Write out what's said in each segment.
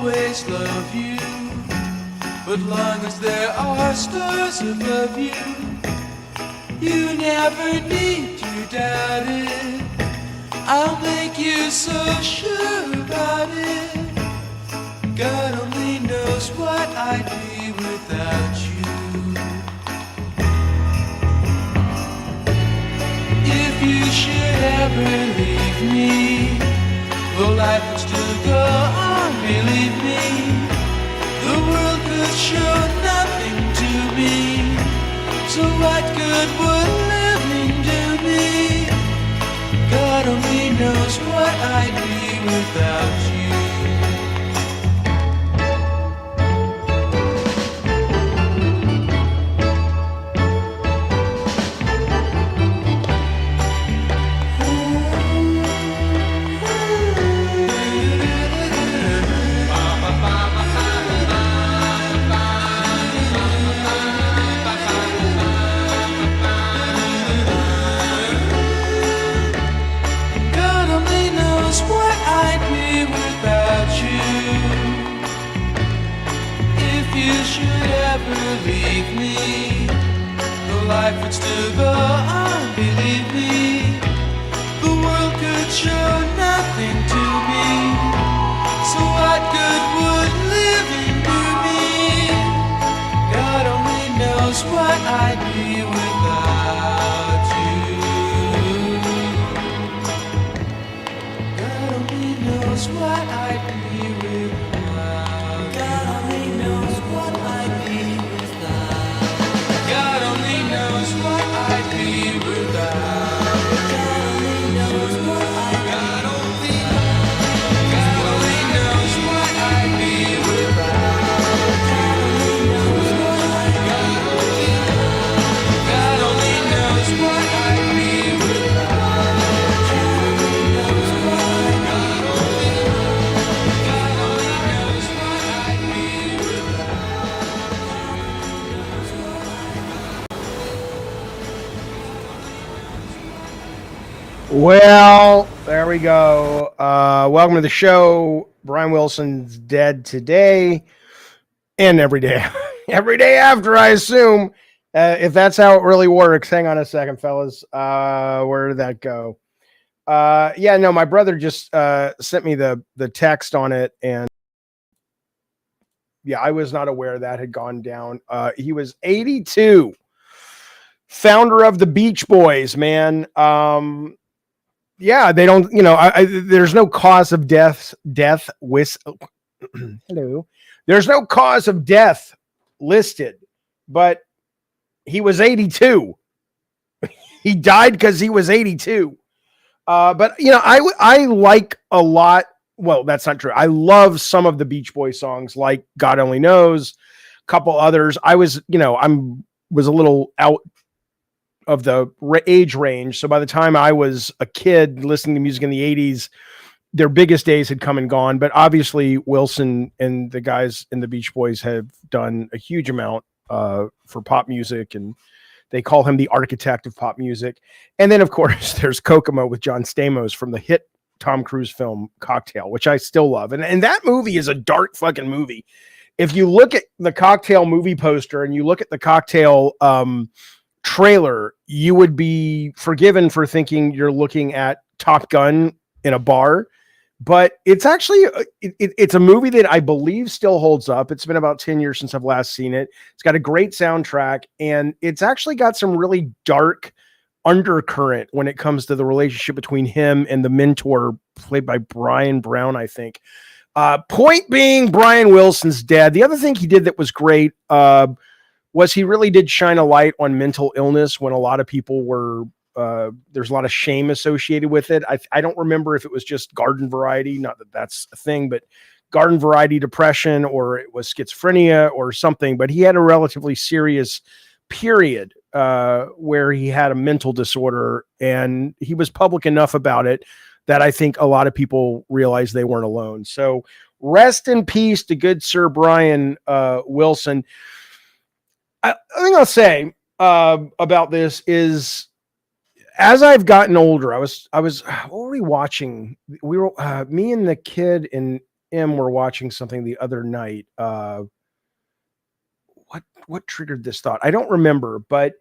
always love you, but long as there are stars above you, you never need to doubt it. I'll make you so sure about it. God only knows what I'd be without you. If you should ever leave me, though life would still go on, believe me, the world could show nothing to me. So what good would living do me? God only knows what I'd be without you. Leave me, though life would still go on, believe me, the world could show nothing to me. So what good would living do me? God only knows what I'd be without you. God only knows what I'd be without. God only knows what I'd be. God only knows what I'd be without. God only knows what I'd be. God only knows what I'd be without. God only knows what I'd be without. Well, there we go. Welcome to the show. Brian Wilson's dead today and every day. Every day after, I assume. If that's how it really works. Hang on a second, fellas. Where did that go? Yeah, no, my brother just sent me the text on it, and yeah, I was not aware that had gone down. He was 82. Founder of the Beach Boys, man. Yeah, they don't, there's no cause of death hello. There's no cause of death listed, but he was 82. He died because he was 82. But I like a lot. Well, that's not true. I love some of the Beach Boys songs, like God Only Knows, a couple others. I was a little out of the age range. So by the time I was a kid listening to music in the 80s, their biggest days had come and gone. But obviously Wilson and the guys in the Beach Boys have done a huge amount for pop music, and they call him the architect of pop music. And then, of course, there's Kokomo with John Stamos from the hit Tom Cruise film Cocktail, which I still love. And that movie is a dark fucking movie. If you look at the Cocktail movie poster and you look at the Cocktail trailer, you would be forgiven for thinking you're looking at Top Gun in a bar, but it's actually it's a movie that I believe still holds up. It's been about 10 years since I've last seen it. It's got a great soundtrack, and it's actually got some really dark undercurrent when it comes to the relationship between him and the mentor played by Brian Brown, I think. Point being, Brian Wilson's dead. The other thing he did that was great was he really did shine a light on mental illness when a lot of people were, there's a lot of shame associated with it. I don't remember if it was just garden variety, not that that's a thing, but garden variety depression, or it was schizophrenia or something, but he had a relatively serious period where he had a mental disorder, and he was public enough about it that I think a lot of people realized they weren't alone. So rest in peace to good Sir Brian Wilson. I think I'll say about this is, as I've gotten older, I was what were we watching? We were me and the kid in M were watching something the other night. What triggered this thought? I don't remember, but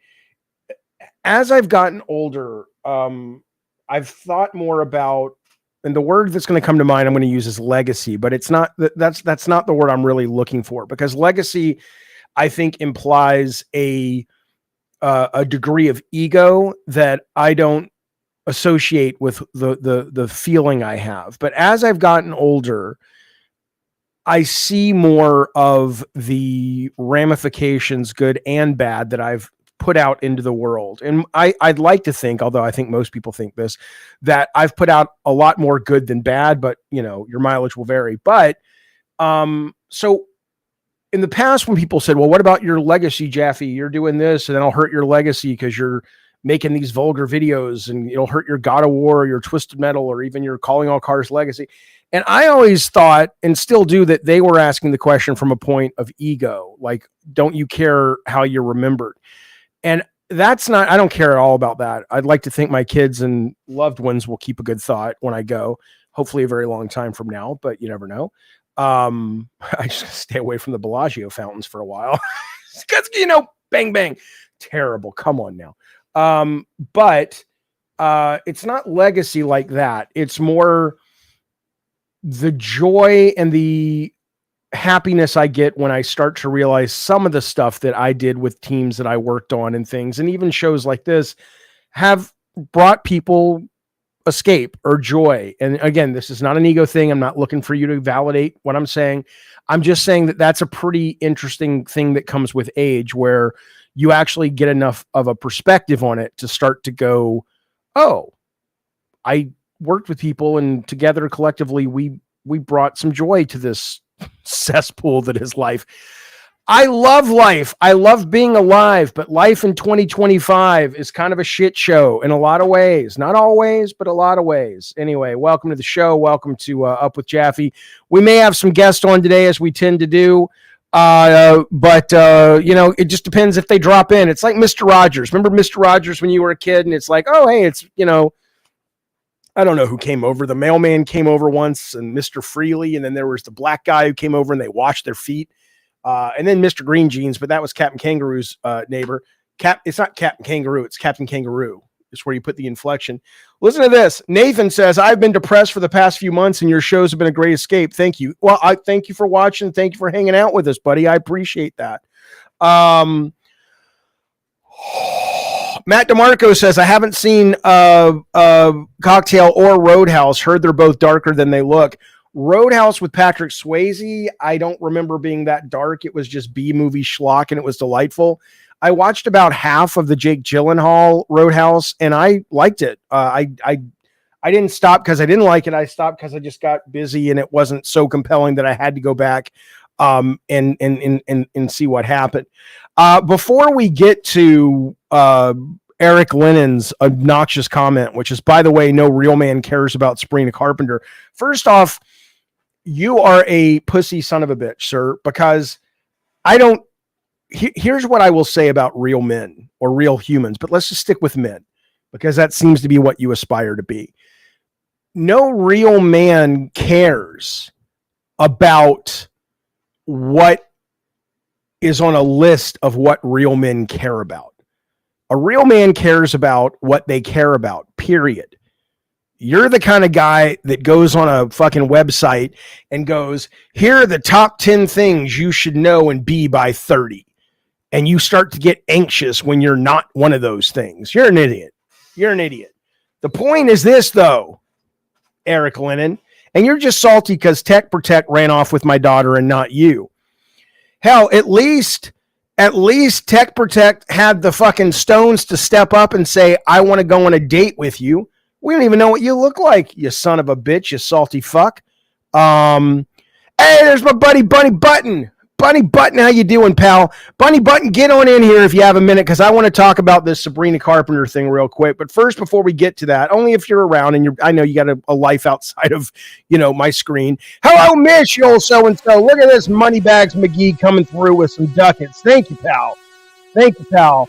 as I've gotten older, I've thought more about, and the word that's going to come to mind I'm going to use is legacy, but it's not that's not the word I'm really looking for, because legacy, I think, implies a degree of ego that I don't associate with the feeling I have. But as I've gotten older, I see more of the ramifications, good and bad, that I've put out into the world. And I'd like to think, although I think most people think this, that I've put out a lot more good than bad, but your mileage will vary. But so in the past, when people said, well, what about your legacy, Jaffe? You're doing this and then I'll hurt your legacy because you're making these vulgar videos and it'll hurt your God of War, or your Twisted Metal, or even your Calling All Cars legacy. And I always thought, and still do, that they were asking the question from a point of ego. Like, don't you care how you're remembered? And that's not, I don't care at all about that. I'd like to think my kids and loved ones will keep a good thought when I go, hopefully a very long time from now, but you never know. I just stay away from the Bellagio fountains for a while because, bang, bang, terrible. Come on now. But it's not legacy like that. It's more the joy and the happiness I get when I start to realize some of the stuff that I did with teams that I worked on and things, and even shows like this, have brought people escape or joy. And again, this is not an ego thing. I'm not looking for you to validate what I'm saying. I'm just saying that that's a pretty interesting thing that comes with age, where you actually get enough of a perspective on it to start to go, oh, I worked with people and together collectively we brought some joy to this cesspool that is life. I love life. I love being alive, but life in 2025 is kind of a shit show in a lot of ways. Not always, but a lot of ways. Anyway, welcome to the show. Welcome to Up with Jaffe. We may have some guests on today, as we tend to do. But it just depends if they drop in. It's like Mr. Rogers. Remember Mr. Rogers when you were a kid, and it's like, oh, hey, it's, I don't know who came over. The mailman came over once, and Mr. Freely, and then there was the black guy who came over and they washed their feet. And then Mr. Green Jeans, but that was Captain Kangaroo's neighbor. It's not Captain Kangaroo, it's Captain Kangaroo. It's where you put the inflection. Listen to this. Nathan says, I've been depressed for the past few months and your shows have been a great escape. Thank you. Well, I thank you for watching. Thank you for hanging out with us, buddy. I appreciate that. Matt DeMarco says, I haven't seen Cocktail or Roadhouse. Heard they're both darker than they look. Roadhouse with Patrick Swayze, I don't remember being that dark. It was just B-movie schlock, and it was delightful. I watched about half of the Jake Gyllenhaal Roadhouse, and I liked it. I didn't stop because I didn't like it. I stopped because I just got busy, and it wasn't so compelling that I had to go back and see what happened. Before we get to Eric Lennon's obnoxious comment, which is, by the way, no real man cares about Sabrina Carpenter. First off, you are a pussy son of a bitch, sir, because here's what I will say about real men or real humans, but let's just stick with men because that seems to be what you aspire to be. No real man cares about what is on a list of what real men care about. A real man cares about what they care about, period. You're the kind of guy that goes on a fucking website and goes, here are the top 10 things you should know and be by 30. And you start to get anxious when you're not one of those things. You're an idiot. You're an idiot. The point is this, though, Eric Lennon, and you're just salty because Tech Protect ran off with my daughter and not you. Hell, at least Tech Protect had the fucking stones to step up and say, I want to go on a date with you. We don't even know what you look like, you son of a bitch, you salty fuck. Hey, there's my buddy Bunny Button. Bunny Button, how you doing, pal? Bunny Button, get on in here if you have a minute, because I want to talk about this Sabrina Carpenter thing real quick. But first, before we get to that, only if you're around and I know you got a life outside of, my screen. Hello, Mitch, you old so-and-so. Look at this Moneybags McGee coming through with some ducats. Thank you, pal. Thank you, pal.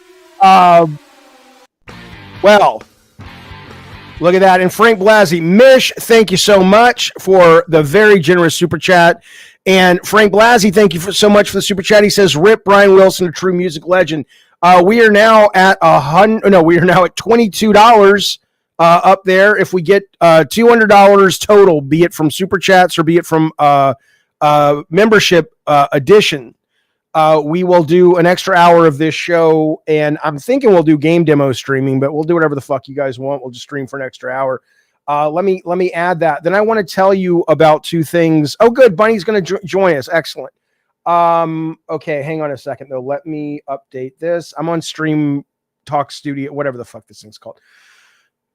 Well, Look at that. And Frank Blasey, Mish, thank you so much for the very generous super chat. And Frank Blasey, thank you so much for the super chat. He says, "Rip Brian Wilson, a true music legend." We are now at we are now at $22 up there. If we get $200 total, be it from super chats or be it from membership addition, we will do an extra hour of this show, and I'm thinking we'll do game demo streaming, but we'll do whatever the fuck you guys want. We'll just stream for an extra hour. Let me add that. Then I want to tell you about two things. Oh, good. Bunny's going to join us. Excellent. Okay. Hang on a second though. Let me update this. I'm on Stream Talk Studio, whatever the fuck this thing's called.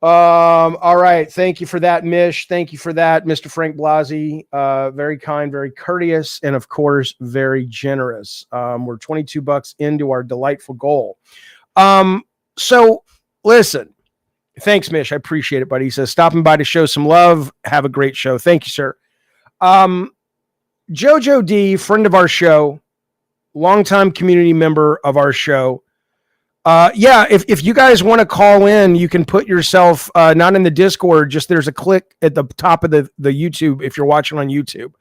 All right. Thank you for that, Mish. Thank you for that, Mr. Frank Blasey. Very kind, very courteous, and of course, very generous. We're $22 into our delightful goal. So listen, thanks, Mish. I appreciate it, buddy. He says, stopping by to show some love. Have a great show. Thank you, sir. Jojo D, friend of our show, longtime community member of our show. If you guys want to call in, you can put yourself not in the Discord, just there's a click at the top of the YouTube if you're watching on YouTube.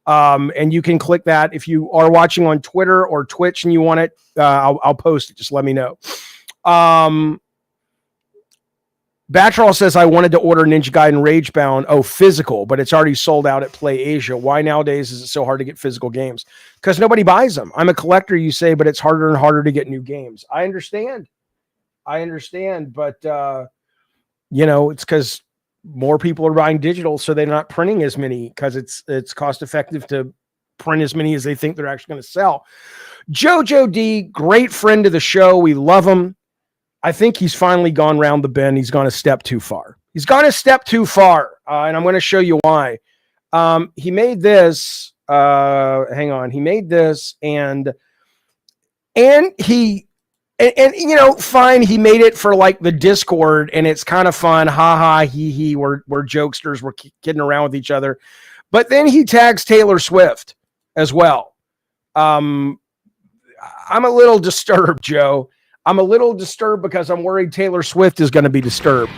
And you can click that. If you are watching on Twitter or Twitch and you want it, I'll post it. Just let me know. Batrall says, I wanted to order Ninja Gaiden Ragebound. Oh, physical, but it's already sold out at Play Asia. Why nowadays is it so hard to get physical games? Because nobody buys them. I'm a collector, you say, but it's harder and harder to get new games. I understand, but it's because more people are buying digital, so they're not printing as many because it's cost effective to print as many as they think they're actually going to sell. Jojo D, great friend of the show. We love him. I think he's finally gone round the bend. He's gone a step too far. And I'm going to show you why. He made this. Hang on. He made this, and he, fine. He made it for like the Discord, and it's kind of fun. Ha ha, he he. We're jokesters. We're kidding around with each other. But then he tags Taylor Swift as well. I'm a little disturbed, Joe. I'm a little disturbed because I'm worried Taylor Swift is going to be disturbed.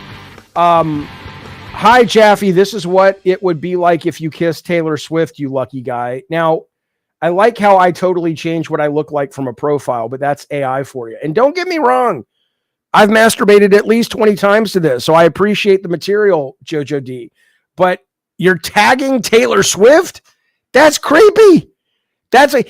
Hi, Jaffe. This is what it would be like if you kissed Taylor Swift, you lucky guy. Now, I like how I totally changed what I look like from a profile, but that's AI for you. And don't get me wrong. I've masturbated at least 20 times to this, so I appreciate the material, Jojo D. But you're tagging Taylor Swift? That's creepy.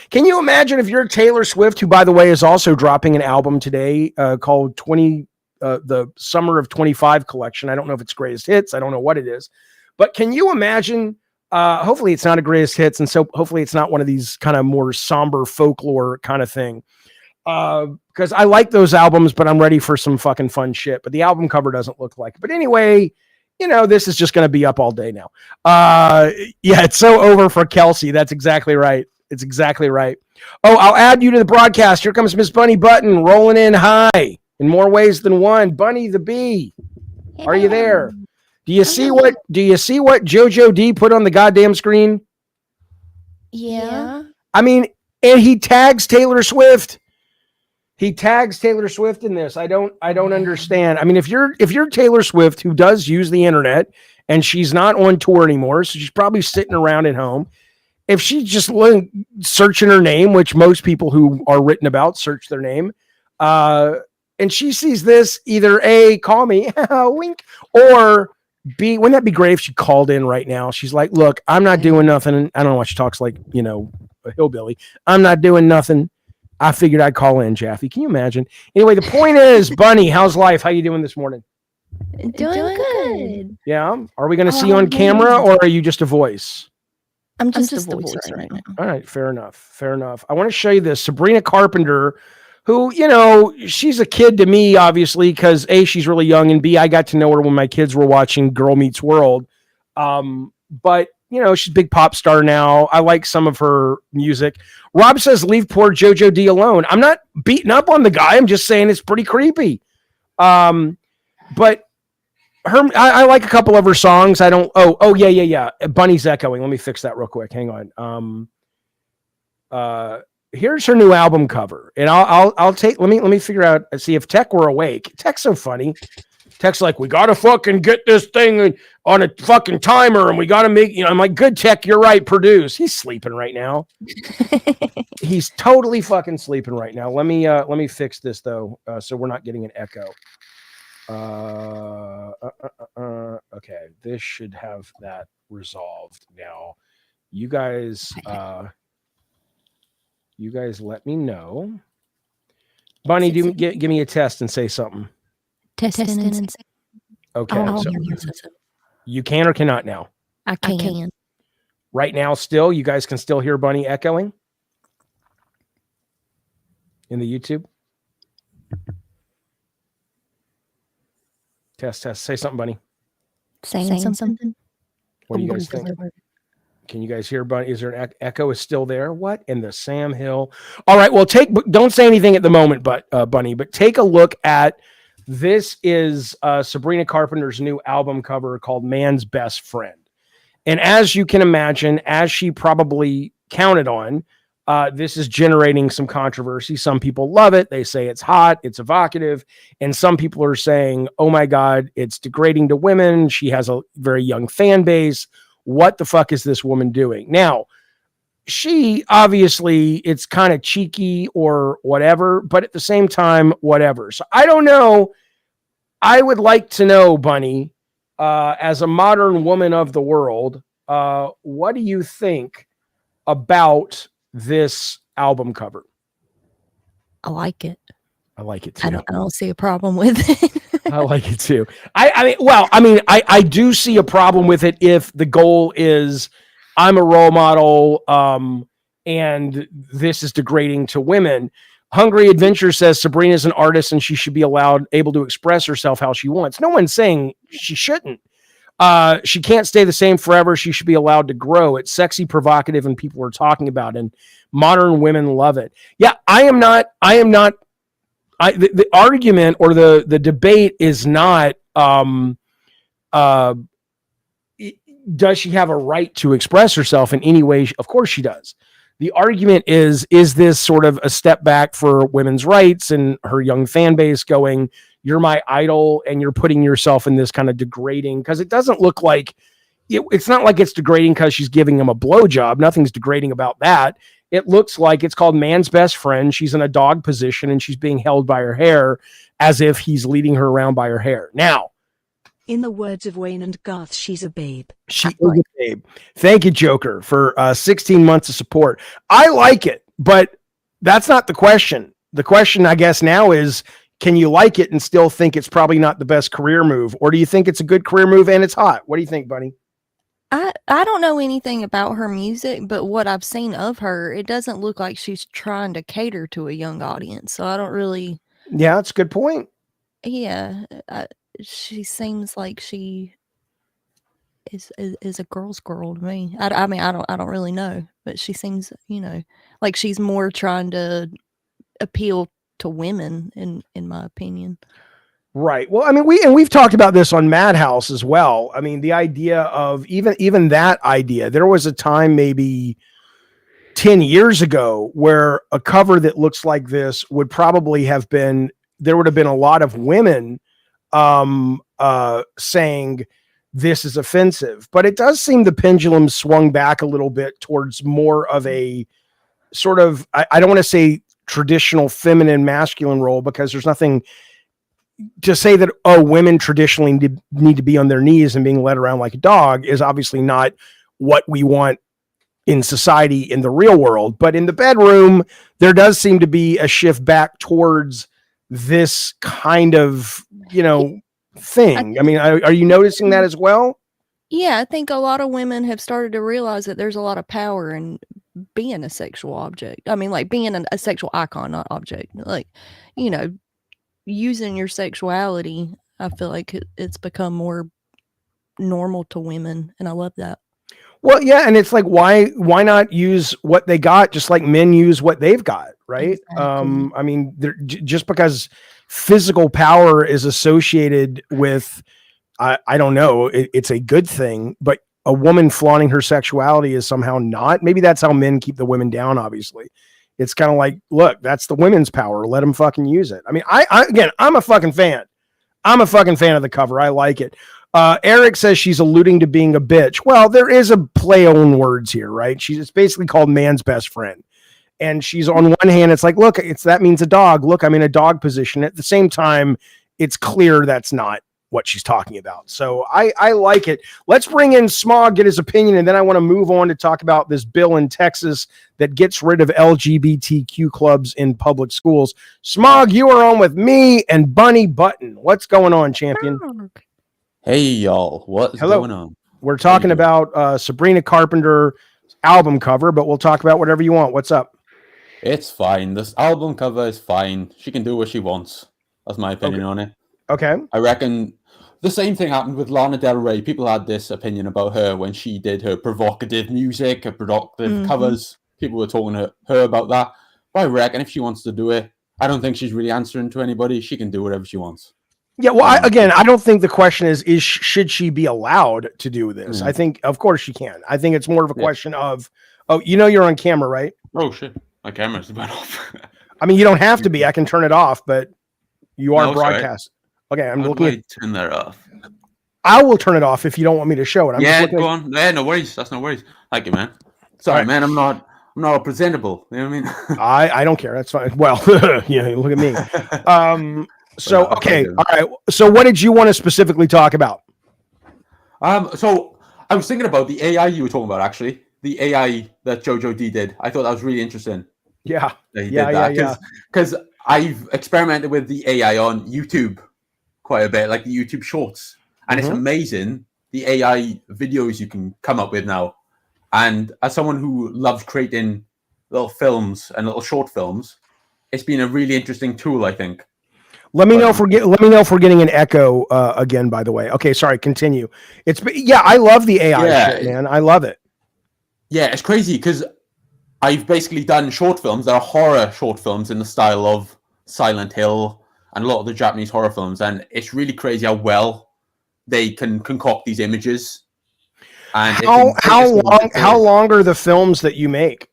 Can you imagine if you're Taylor Swift, who, by the way, is also dropping an album today called the Summer of 25 collection. I don't know if it's greatest hits. I don't know what it is. But can you imagine, hopefully it's not a greatest hits, and so hopefully it's not one of these kind of more somber folklore kind of thing. Because I like those albums, but I'm ready for some fucking fun shit. But the album cover doesn't look like it. But anyway, this is just going to be up all day now. It's so over for Kelsey. That's exactly right. It's exactly right. Oh, I'll add you to the broadcast. Here comes Miss Bunny Button rolling in high in more ways than one. Bunny the Bee. Yeah. Are you there? Do you see what Jojo D put on the goddamn screen? Yeah. I mean, and he tags Taylor Swift. He tags Taylor Swift in this. I don't understand. I mean, if you're Taylor Swift, who does use the internet, and she's not on tour anymore, so she's probably sitting around at home. If she's just searching her name, which most people who are written about search their name, and she sees this, either A, call me, wink, or B, wouldn't that be great if she called in right now? She's like, look, I'm not doing nothing. I don't know why she talks like, a hillbilly. I'm not doing nothing. I figured I'd call in, Jaffe. Can you imagine? Anyway, the point is, Bunny, how's life? How you doing this morning? Doing good. Yeah? Are we going to see you on camera, or are you just a voice? I'm just a voice right now. All right, fair enough. I want to show you this. Sabrina Carpenter, who, she's a kid to me, obviously, because A, she's really young, and B, I got to know her when my kids were watching Girl Meets World. But, she's a big pop star now. I like some of her music. Rob says, leave poor Jojo D alone. I'm not beating up on the guy. I'm just saying it's pretty creepy. But I like a couple of her songs. I don't. Oh, yeah. Bunny's echoing. Let me fix that real quick. Hang on. Here's her new album cover, and I'll take. Let me figure out. See if Tech were awake. Tech's so funny. Text like, we got to fucking get this thing on a fucking timer and we got to make, I'm like, good tech, you're right, produce. He's sleeping right now. He's totally fucking sleeping right now. Let me fix this though, so we're not getting an echo. Okay, this should have that resolved now. You guys let me know. Bunny, give me a test and say something. Testing. Okay, so you can or cannot now? I can. Right now, still, you guys can still hear Bunny echoing in the YouTube? Test. Say something, Bunny. Saying something. What do you guys think? Can you guys hear Bunny? Is there an echo? Is still there? What in the Sam Hill? All right. Well, don't say anything at the moment, but Bunny. But take a look at this. Is Sabrina Carpenter's new album cover called "Man's Best Friend," and as you can imagine, as she probably counted on, this is generating some controversy. Some people love it. They say it's hot, it's evocative, and some people are saying, "Oh my God, it's degrading to women. She has a very young fan base. What the fuck is this woman doing?" Now, she obviously, it's kind of cheeky or whatever, but at the same time, whatever. So I don't know. I would like to know, Bunny, as a modern woman of the world, what do you think about this album cover? I like it. I like it too. I don't see a problem with it. I like it too. I do see a problem with it if the goal is I'm a role model, and this is degrading to women. Hungry Adventure says Sabrina is an artist and she should be able to express herself how she wants. No one's saying she shouldn't. She can't stay the same forever. She should be allowed to grow. It's sexy, provocative, and people are talking about it, and modern women love it. Yeah, the argument or the debate is not, does she have a right to express herself in any way? Of course she does. The argument is this sort of a step back for women's rights and her young fan base going, you're my idol and you're putting yourself in this kind of degrading, because it doesn't look like it's not like it's degrading because she's giving him a blowjob. Nothing's degrading about that. It looks like it's called Man's Best Friend. She's in a dog position and she's being held by her hair as if he's leading her around by her hair. Now, in the words of Wayne and Garth, she's a babe. She is a babe. Thank you, Joker, for 16 months of support. I like it, but that's not the question. The question, I guess, now is, can you like it and still think it's probably not the best career move? Or do you think it's a good career move and it's hot? What do you think, Bunny? I don't know anything about her music, but what I've seen of her, it doesn't look like she's trying to cater to a young audience. So I don't really. Yeah, that's a good point. Yeah, she seems like she is a girl's girl to me. I mean, I don't really know, but she seems, like she's more trying to appeal to women, in my opinion. Right. Well, I mean, we've talked about this on Madhouse as well. I mean, the idea of even that idea, there was a time maybe 10 years ago where a cover that looks like this would probably have been, there would have been a lot of women saying this is offensive, but it does seem the pendulum swung back a little bit towards more of a sort of, I don't want to say traditional feminine masculine role, because there's nothing to say that, women traditionally need to be on their knees and being led around like a dog is obviously not what we want in society in the real world. But in the bedroom, there does seem to be a shift back towards this kind of, thing. I mean, are you noticing that as well? Yeah, I think a lot of women have started to realize that there's a lot of power in being a sexual object. I mean, like being a sexual icon, not object. Like, using your sexuality, I feel like it's become more normal to women, and I love that. Well, yeah, and it's like, why not use what they got, just like men use what they've got, right? Exactly. I mean, just because physical power is associated with, I don't know, it's a good thing, but a woman flaunting her sexuality is somehow not. Maybe that's how men keep the women down, obviously. It's kind of like, look, that's the women's power. Let them fucking use it. I mean, again, I'm a fucking fan. I'm a fucking fan of the cover. I like it. Eric says she's alluding to being a bitch. Well, there is a play on words here, right? It's basically called man's best friend. And she's on one hand, it's like, look, that means a dog. Look, I'm in a dog position. At the same time, it's clear that's not what she's talking about. So I like it. Let's bring in Smog, get his opinion, and then I want to move on to talk about this bill in Texas that gets rid of LGBTQ clubs in public schools. Smog, you are on with me and Bunny Button. What's going on, champion? Hey, y'all. What's going on? We're talking about Sabrina Carpenter album cover, but we'll talk about whatever you want. What's up? It's fine. This album cover is fine. She can do what she wants. That's my opinion on it. Okay. I reckon the same thing happened with Lana Del Rey. People had this opinion about her when she did her provocative music, her provocative covers. People were talking to her about that. But I reckon if she wants to do it, I don't think she's really answering to anybody. She can do whatever she wants. Yeah, well, I don't think the question is should she be allowed to do this? I think, of course, she can. I think it's more of a question of, you're on camera, right? Oh, shit. My camera's went off. I mean, you don't have to be. I can turn it off, but you are broadcast. Sorry. Okay, I'm looking at... turn that off. I will turn it off if you don't want me to show it. Go on. Yeah, no worries. That's no worries. Thank you, man. Sorry, man. I'm not presentable. You know what I mean? I don't care. That's fine. Well, yeah, look at me. So, okay. All right. So what did you want to specifically talk about? So I was thinking about the AI you were talking about, actually. The AI that Jojo D did. I thought that was really interesting. Yeah. Yeah. Because I've experimented with the AI on YouTube quite a bit, like the YouTube Shorts. And it's amazing, the AI videos you can come up with now. And as someone who loves creating little films and little short films, it's been a really interesting tool, I think. Let me know if we're getting an echo again, by the way. Okay, sorry, continue. I love the AI shit, man. I love it. Yeah, it's crazy because I've basically done short films that are horror short films in the style of Silent Hill and a lot of the Japanese horror films, and it's really crazy how well they can concoct these images. And how long are the films that you make?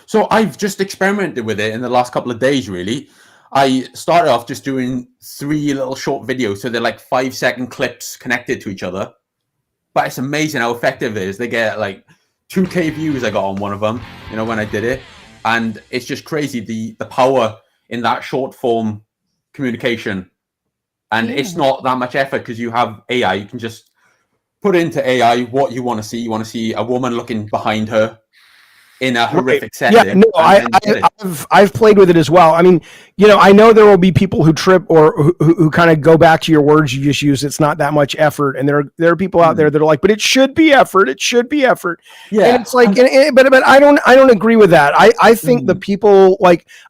So I've just experimented with it in the last couple of days, really. I started off just doing 3 little short videos, so they're like 5-second clips connected to each other. But it's amazing how effective it is. They get like 2K views I got on one of them, when I did it. And it's just crazy, the power in that short form communication. And it's not that much effort because you have AI. You can just put into AI what you want to see. You want to see a woman looking behind her in a horrific setting. Yeah, no, I've played with it as well. I mean, I know there will be people who trip or who kind of go back to your words you just used. It's not that much effort, and there are people out there that are like, but it should be effort. It should be effort. Yeah, and it's like, but I don't agree with that. I think the people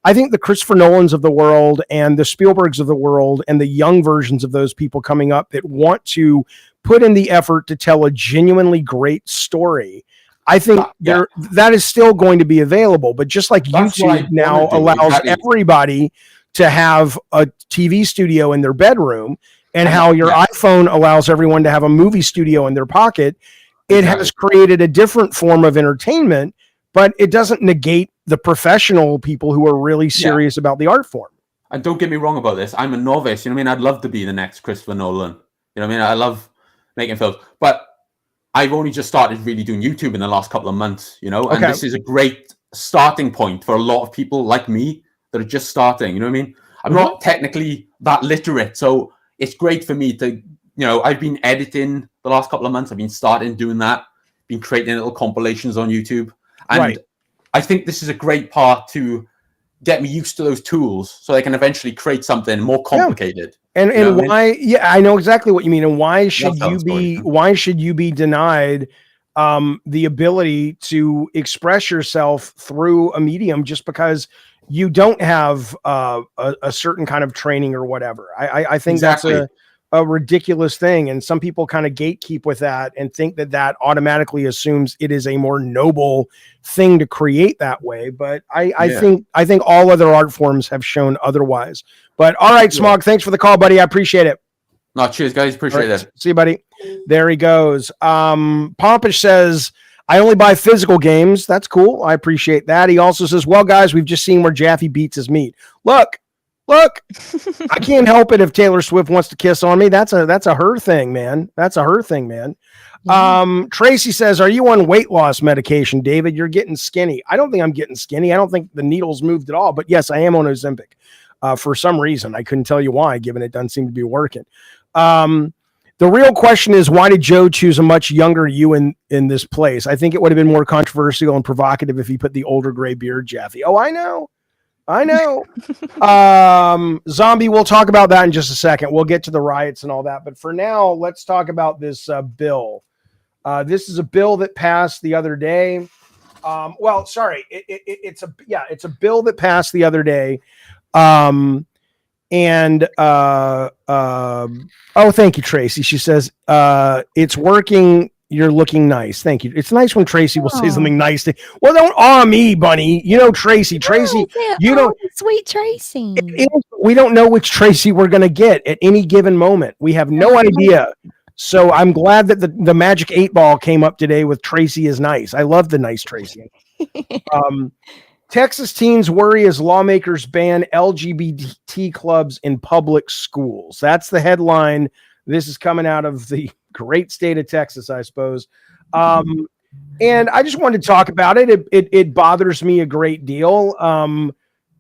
I think the Christopher Nolans of the world and the Spielbergs of the world and the young versions of those people coming up that want to put in the effort to tell a genuinely great story. I think that is still going to be available, but just like YouTube now allows everybody to have a TV studio in their bedroom, and how your iPhone allows everyone to have a movie studio in their pocket, it has created a different form of entertainment, but it doesn't negate the professional people who are really serious about the art form. And don't get me wrong about this. I'm a novice. I'd love to be the next Christopher Nolan. I love making films, but I've only just started really doing YouTube in the last couple of months, and this is a great starting point for a lot of people like me that are just starting, I'm not technically that literate, so it's great for me to, I've been editing the last couple of months. I've been starting doing that, been creating little compilations on YouTube. And I think this is a great part to get me used to those tools so I can eventually create something more complicated. And why? Yeah, I know exactly what you mean. And why should you be denied the ability to express yourself through a medium just because you don't have a certain kind of training or whatever? I think that's a ridiculous thing, and some people kind of gatekeep with that and think that automatically assumes it is a more noble thing to create that way. But I think all other art forms have shown otherwise. But all right, Smog, thanks for the call, buddy. I appreciate it. No, cheers, guys. Appreciate that. See you, buddy. There he goes. Pompish says, I only buy physical games. That's cool. I appreciate that. He also says, well, guys, we've just seen where Jaffe beats his meat. Look, Look, I can't help it if Taylor Swift wants to kiss on me. That's a her thing, man. That's a her thing, man. Yeah. Tracy says, are you on weight loss medication, David? You're getting skinny. I don't think I'm getting skinny. I don't think the needle's moved at all. But yes, I am on Ozempic for some reason. I couldn't tell you why, given it doesn't seem to be working. The real question is, why did Joe choose a much younger you in this place? I think it would have been more controversial and provocative if he put the older gray beard, Jeffy. Oh, I know. Zombie, we'll talk about that in just a second. We'll get to the riots and all that. But for now, let's talk about this bill. This is a bill that passed the other day. It's a bill that passed the other day. Oh, thank you, Tracy. She says, it's working. You're looking nice. Thank you. It's nice when Tracy will say something nice. Well, don't awe me, Bunny. You know, Tracy, you don't. Sweet Tracy. We don't know which Tracy we're going to get at any given moment. We have no idea. So I'm glad that the Magic 8 Ball came up today with Tracy is nice. I love the nice Tracy. Texas teens worry as lawmakers ban LGBT clubs in public schools. That's the headline. This is coming out of the great state of Texas, I suppose. And I just wanted to talk about it. It bothers me a great deal.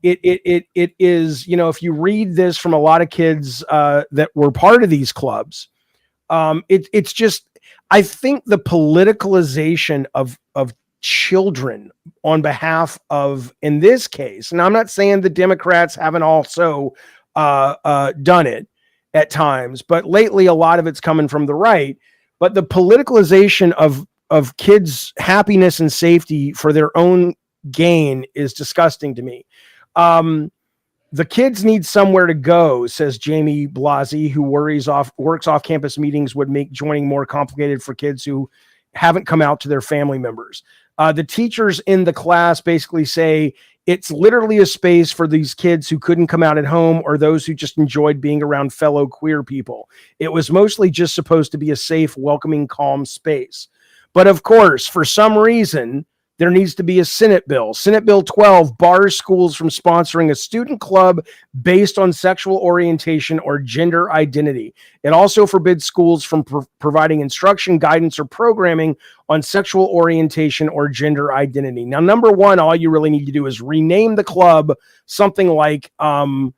It is, you know, if you read this from a lot of kids that were part of these clubs, it's just, I think the politicalization of children on behalf of, in this case, and I'm not saying the Democrats haven't also done it at times, but lately a lot of it's coming from the right. But the politicalization of kids' happiness and safety for their own gain is disgusting to me. The kids need somewhere to go, says Jamie Blasey, who works off campus meetings would make joining more complicated for kids who haven't come out to their family members. The teachers in the class basically say it's literally a space for these kids who couldn't come out at home or those who just enjoyed being around fellow queer people. It was mostly just supposed to be a safe, welcoming, calm space. But of course, for some reason, there needs to be a Senate bill. Senate Bill 12 bars schools from sponsoring a student club based on sexual orientation or gender identity. It also forbids schools from providing instruction, guidance, or programming on sexual orientation or gender identity. Now, number one, all you really need to do is rename the club something like, do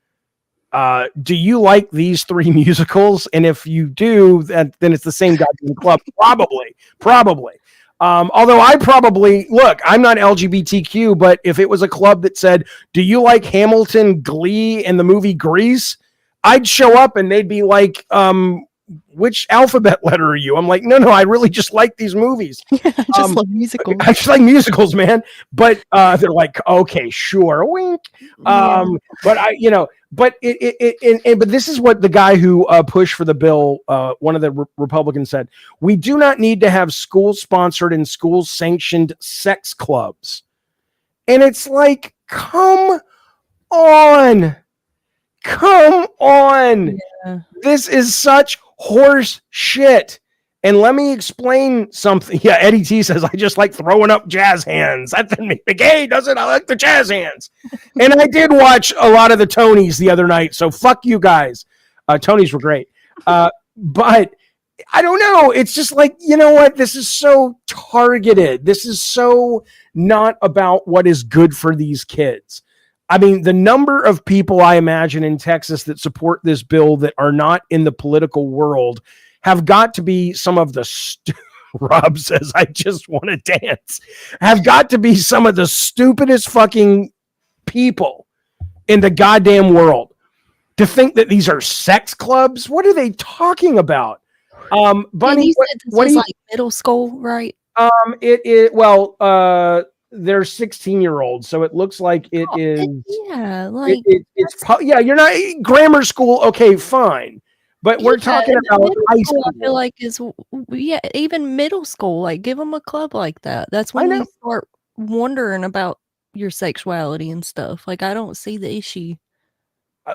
you like these three musicals? And if you do, then it's the same goddamn club. Probably. Although I'm not LGBTQ, but if it was a club that said, do you like Hamilton, Glee, and the movie Grease? I'd show up and they'd be like, which alphabet letter are you? I'm like, no, I really just like these movies. I just love musicals. I just like musicals, man. But they're like, okay, sure, wink. Yeah. But but this is what the guy who pushed for the bill, one of the Republicans said: we do not need to have school-sponsored and school-sanctioned sex clubs. And it's like, come on. Yeah. This is such horse shit. And let me explain something. Yeah, Eddie T says, I just like throwing up jazz hands. That didn't make me gay, does it? I like the jazz hands. And I did watch a lot of the Tonys the other night, so fuck you guys. Tonys were great. But I don't know. It's just like, you know what? This is so targeted. This is so not about what is good for these kids. I mean, the number of people I imagine in Texas that support this bill that are not in the political world have got to be some of the Rob says, I just want to dance. Have got to be some of the stupidest fucking people in the goddamn world to think that these are sex clubs. What are they talking about? Bunny, what do you like middle school, right? They're 16-year-olds, so it looks like it is. Yeah, like you're not grammar school. Okay, fine. But we're talking about high school. I feel like even middle school. Like, give them a club like that. That's when you start wondering about your sexuality and stuff. Like, I don't see the issue.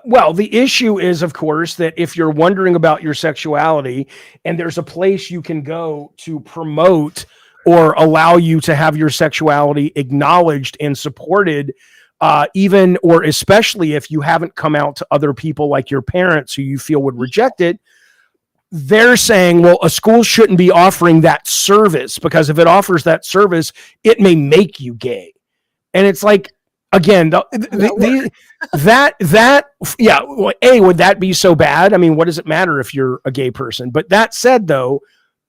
Well, the issue is, of course, that if you're wondering about your sexuality and there's a place you can go to promote or allow you to have your sexuality acknowledged and supported, even or especially if you haven't come out to other people like your parents who you feel would reject it, they're saying, well, a school shouldn't be offering that service because if it offers that service, it may make you gay. And it's like, again, yeah, would that be so bad? I mean, what does it matter if you're a gay person? But that said, though,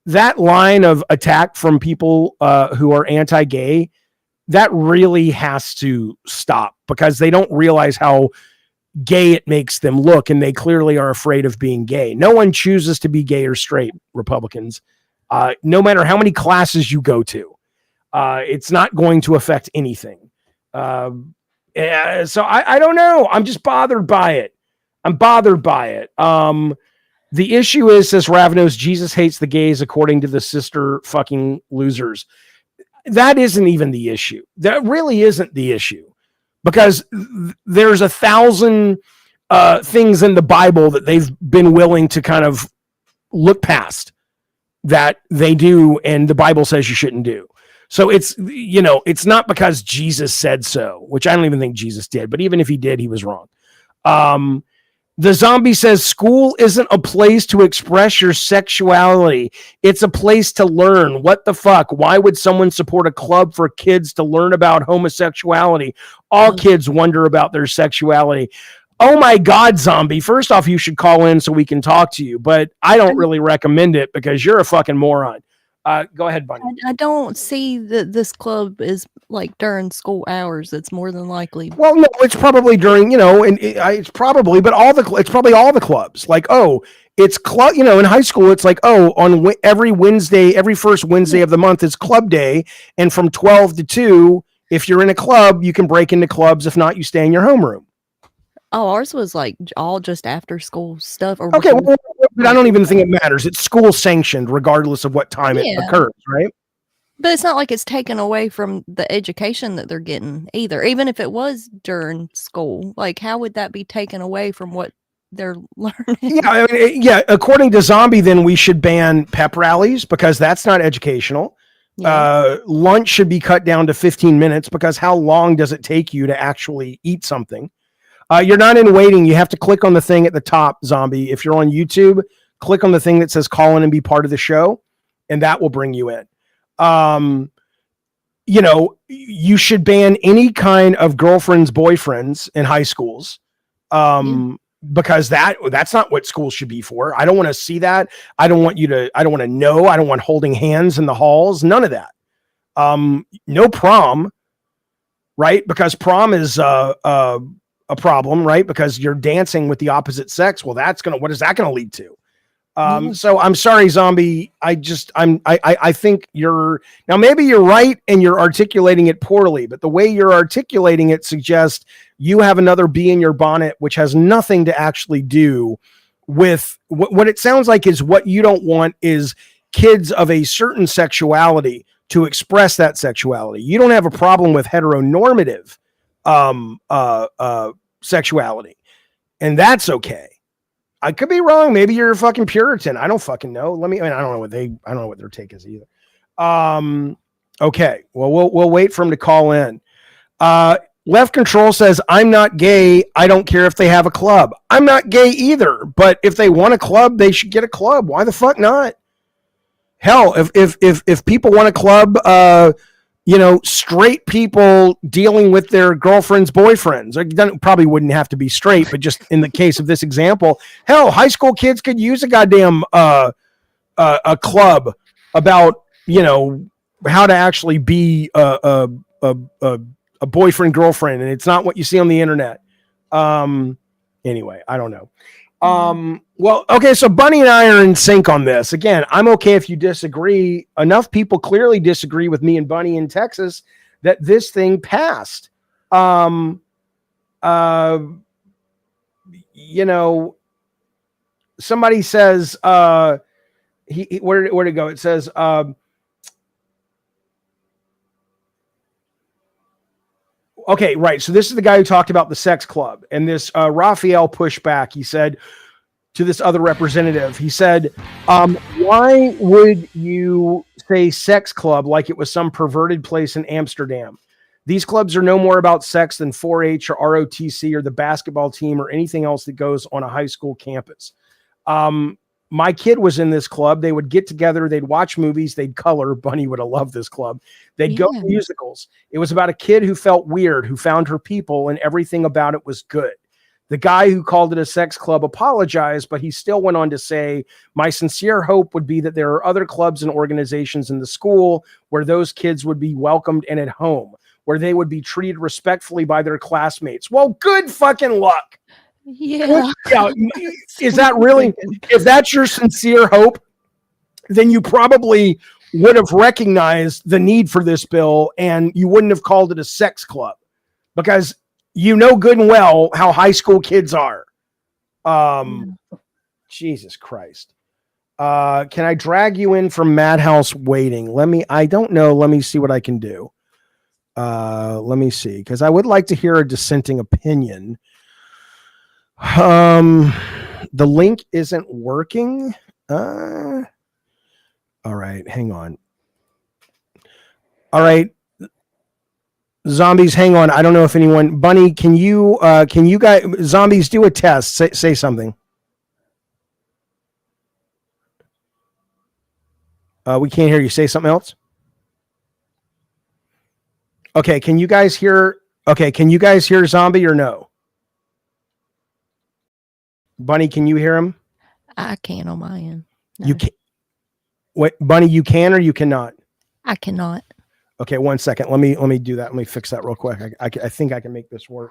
that line of attack from people who are anti-gay, that really has to stop because they don't realize how gay it makes them look, and they clearly are afraid of being gay. No one chooses to be gay or straight, Republicans. No matter how many classes you go to, it's not going to affect anything. So I don't know. I'm just bothered by it. I'm bothered by it. The issue is, says Ravenos, Jesus hates the gays according to the sister fucking losers. That isn't even the issue. That really isn't the issue. Because there's 1,000 things in the Bible that they've been willing to kind of look past that they do, and the Bible says you shouldn't do. So it's, it's not because Jesus said so, which I don't even think Jesus did, but even if he did, he was wrong. The zombie says school isn't a place to express your sexuality. It's a place to learn. What the fuck? Why would someone support a club for kids to learn about homosexuality? All kids wonder about their sexuality. Oh my God, zombie. First off, you should call in so we can talk to you, but I don't really recommend it because you're a fucking moron. Go ahead, Bunny. I don't see that this club is like during school hours. It's more than likely. Well, no, it's probably during, it's probably, but it's probably all the clubs. Like, it's club, in high school, it's like, on every Wednesday, every first Wednesday of the month is club day. And from 12 to 2, if you're in a club, you can break into clubs. If not, you stay in your homeroom. Oh, ours was like all just after school stuff. Or okay, well, but I don't even think it matters. It's school sanctioned, regardless of what time it occurs, right? But it's not like it's taken away from the education that they're getting either. Even if it was during school, like how would that be taken away from what they're learning? Yeah, according to Zombie, then we should ban pep rallies because that's not educational. Yeah. Lunch should be cut down to 15 minutes because how long does it take you to actually eat something? You're not in waiting. You have to click on the thing at the top, Zombie. If you're on YouTube, click on the thing that says call in and be part of the show, and that will bring you in. You should ban any kind of girlfriends, boyfriends in high schools, because that's not what school should be for. I don't want to see that. I don't want to know. I don't want holding hands in the halls. None of that. No prom, right? Because prom is, a problem, right? Because you're dancing with the opposite sex. Well, what is that going to lead to? So I'm sorry, Zombie. I think now maybe you're right and you're articulating it poorly, but the way you're articulating it suggests you have another bee in your bonnet, which has nothing to actually do with what it sounds like is what you don't want is kids of a certain sexuality to express that sexuality. You don't have a problem with heteronormative sexuality, and that's okay. I could be wrong. Maybe you're a fucking Puritan. I don't fucking know. I don't know what their take is either. Okay. Well, we'll wait for him to call in. Left Control says, I'm not gay. I don't care if they have a club. I'm not gay either, but if they want a club, they should get a club. Why the fuck not? Hell, if people want a club, straight people dealing with their girlfriends, boyfriends. It probably wouldn't have to be straight, but just in the case of this example, hell, high school kids could use a goddamn a club about how to actually be a boyfriend, girlfriend, and it's not what you see on the internet. Anyway, I don't know. Well, okay, so Bunny and I are in sync on this. Again, I'm okay if you disagree. Enough people clearly disagree with me and Bunny in Texas that this thing passed. Somebody says, where'd it go? It says, okay, right. So this is the guy who talked about the sex club, and this Raphael pushed back. He said to this other representative, he said, why would you say sex club like it was some perverted place in Amsterdam? These clubs are no more about sex than 4-H or ROTC or the basketball team or anything else that goes on a high school campus. My kid was in this club. They would get together. They'd watch movies. They'd color. Bunny would have loved this club. They'd go to musicals. It was about a kid who felt weird, who found her people, and everything about it was good. The guy who called it a sex club apologized, but he still went on to say, my sincere hope would be that there are other clubs and organizations in the school where those kids would be welcomed and at home, where they would be treated respectfully by their classmates. Well, good fucking luck. Yeah. Is that really, if that's your sincere hope, then you probably would have recognized the need for this bill and you wouldn't have called it a sex club, because you know good and well how high school kids are. Jesus Christ. Can I drag you in from Madhouse waiting? I don't know. Let me see what I can do. Let me see, because I would like to hear a dissenting opinion. The link isn't working. All right, hang on. All right, zombies, hang on. I don't know if anyone, Bunny, can you guys, zombies, do a test. Say something. We can't hear you. Say something else. Okay, can you guys hear? Okay, can you guys hear Zombie or no? Bunny, can you hear him? I can on my end. No. You can. Wait, Bunny, you can or you cannot? I cannot. Okay, 1 second. Let me do that. Let me fix that real quick. I think I can make this work.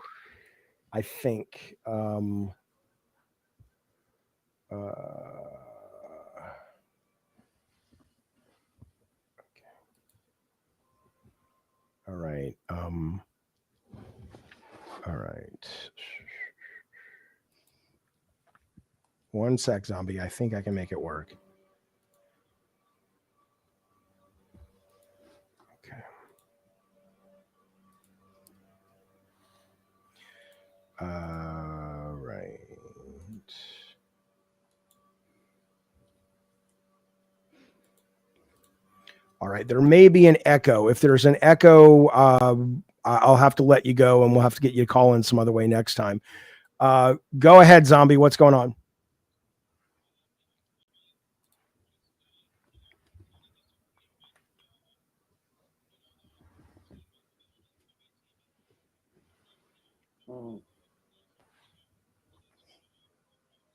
I think. Okay. All right. All right. 1 sec, Zombie. I think I can make it work. Okay. Right. All right. There may be an echo. If there's an echo, I'll have to let you go and we'll have to get you to call in some other way next time. Go ahead, Zombie. What's going on?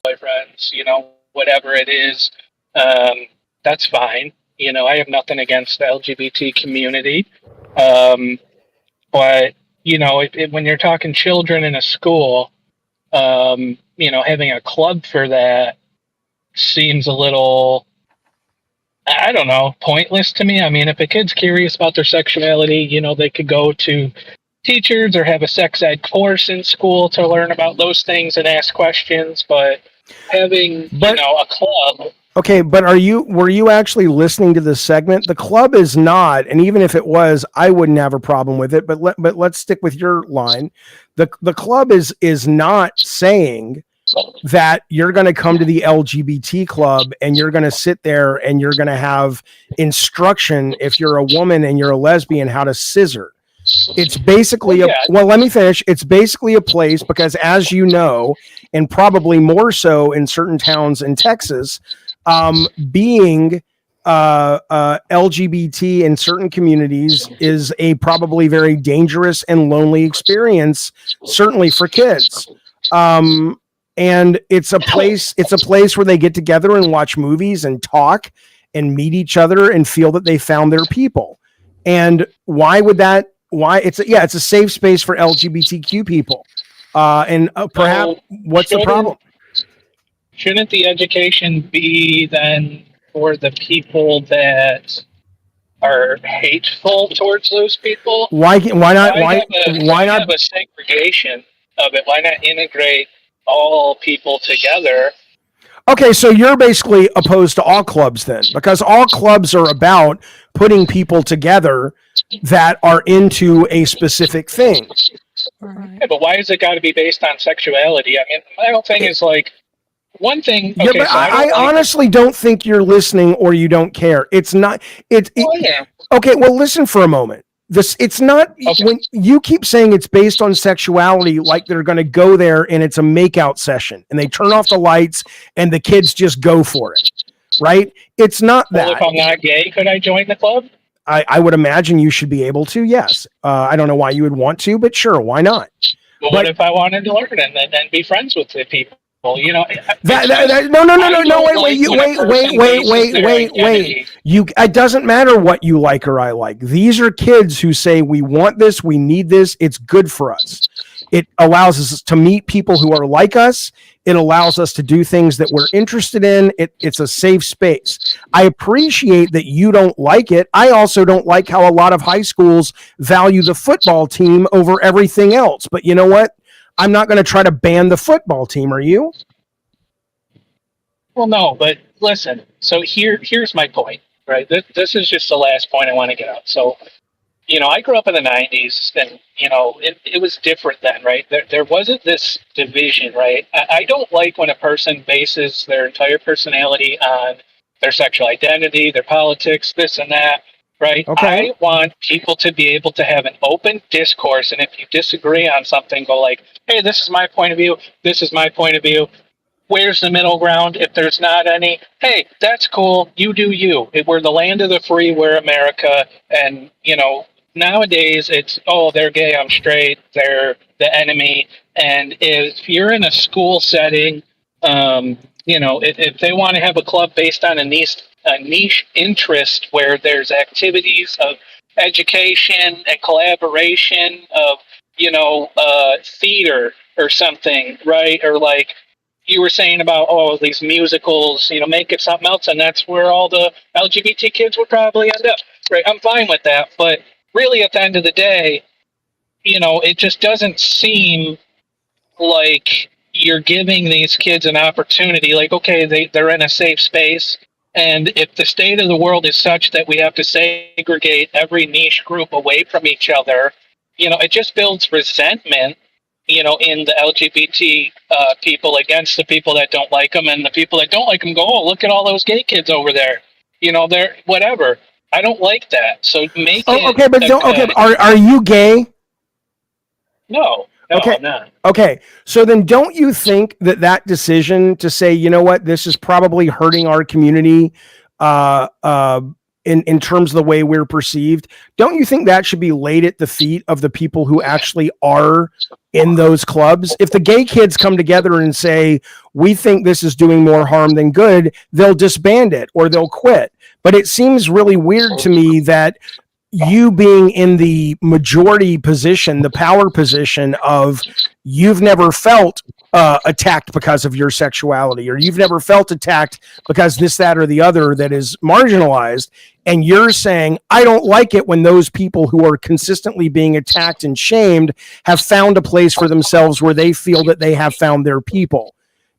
Boyfriends, whatever it is, that's fine. I have nothing against the LGBT community. But, when you're talking children in a school, having a club for that seems a little, I don't know, pointless to me. I mean, if a kid's curious about their sexuality, they could go to teachers or have a sex ed course in school to learn about those things and ask questions. But having, a club. Okay, but were you actually listening to this segment? The club is not, and even if it was, I wouldn't have a problem with it. But let's stick with your line. The club is not saying that you're going to come to the LGBT club and you're going to sit there and you're going to have instruction if you're a woman and you're a lesbian how to scissor. It's basically let me finish. It's basically a place because, as you know, and probably more so in certain towns in Texas, being LGBT in certain communities is a probably very dangerous and lonely experience, certainly for kids. And it's a place where they get together and watch movies and talk and meet each other and feel that they found their people. And it's a safe space for LGBTQ people. Perhaps what's the problem? Shouldn't the education be then for the people that are hateful towards those people? Why not have a segregation of it? Why not integrate all people together? Okay, so you're basically opposed to all clubs then, because all clubs are about putting people together that are into a specific thing. Right. Yeah, but why has it got to be based on sexuality? I mean, my whole thing is like, one thing. Okay, yeah, but so I honestly don't think you're listening or you don't care. It's not. Okay, well, listen for a moment. it's not Okay. when you keep saying it's based on sexuality, like they're going to go there and it's a makeout session and they turn off the lights and the kids just go for it, right? It's not Well, that. if I'm not gay, could I join the club? I would imagine you should be able to. Yes. I don't know why you would want to, but sure, why not? Well, But- what if I wanted to learn and then be friends with the people? You know, No, wait. It doesn't matter what you like or I like. These are kids who say, we want this, we need this, it's good for us. It allows us to meet people who are like us. It allows us to do things that we're interested in. It's a safe space. I appreciate that you don't like it. I also don't like how a lot of high schools value the football team over everything else. But you know what? I'm not going to try to ban the football team. Are you? Well, no, but listen. So here's my point, right? This is just the last point I want to get out. So, you know, I grew up in the 90s and, you know, it was different then, right? There wasn't this division, right? I don't like when a person bases their entire personality on their sexual identity, their politics, this and that, right? Okay. I want people to be able to have an open discourse. And if you disagree on something, go like, hey, this is my point of view. This is my point of view. Where's the middle ground? If there's not any, hey, that's cool. You do you. We're the land of the free. We're America. And, you know, nowadays it's, oh, they're gay, I'm straight. They're the enemy. And if you're in a school setting, you know, if they want to have a club based on a niche interest where there's activities of education and collaboration of, you know, theater or something, right? Or like you were saying about, oh, these musicals, you know, make it something else, and that's where all the LGBT kids would probably end up, right? I'm fine with that, but really at the end of the day, you know, it just doesn't seem like you're giving these kids an opportunity. Like, okay, they're in a safe space, and if the state of the world is such that we have to segregate every niche group away from each other, you know, it just builds resentment, you know, in the LGBT people against the people that don't like them, and the people that don't like them go, oh, look at all those gay kids over there. You know, they're whatever. I don't like that. So make it. Okay, but are you gay? No, Okay. I'm not. Okay, so then don't you think that decision to say, you know what, this is probably hurting our community in terms of the way we're perceived, don't you think that should be laid at the feet of the people who actually are in those clubs? If the gay kids come together and say, we think this is doing more harm than good, they'll disband it or they'll quit. But it seems really weird to me that you being in the majority position, the power position of you've never felt attacked because of your sexuality, or you've never felt attacked because this, that, or the other that is marginalized. And you're saying, I don't like it when those people who are consistently being attacked and shamed have found a place for themselves where they feel that they have found their people.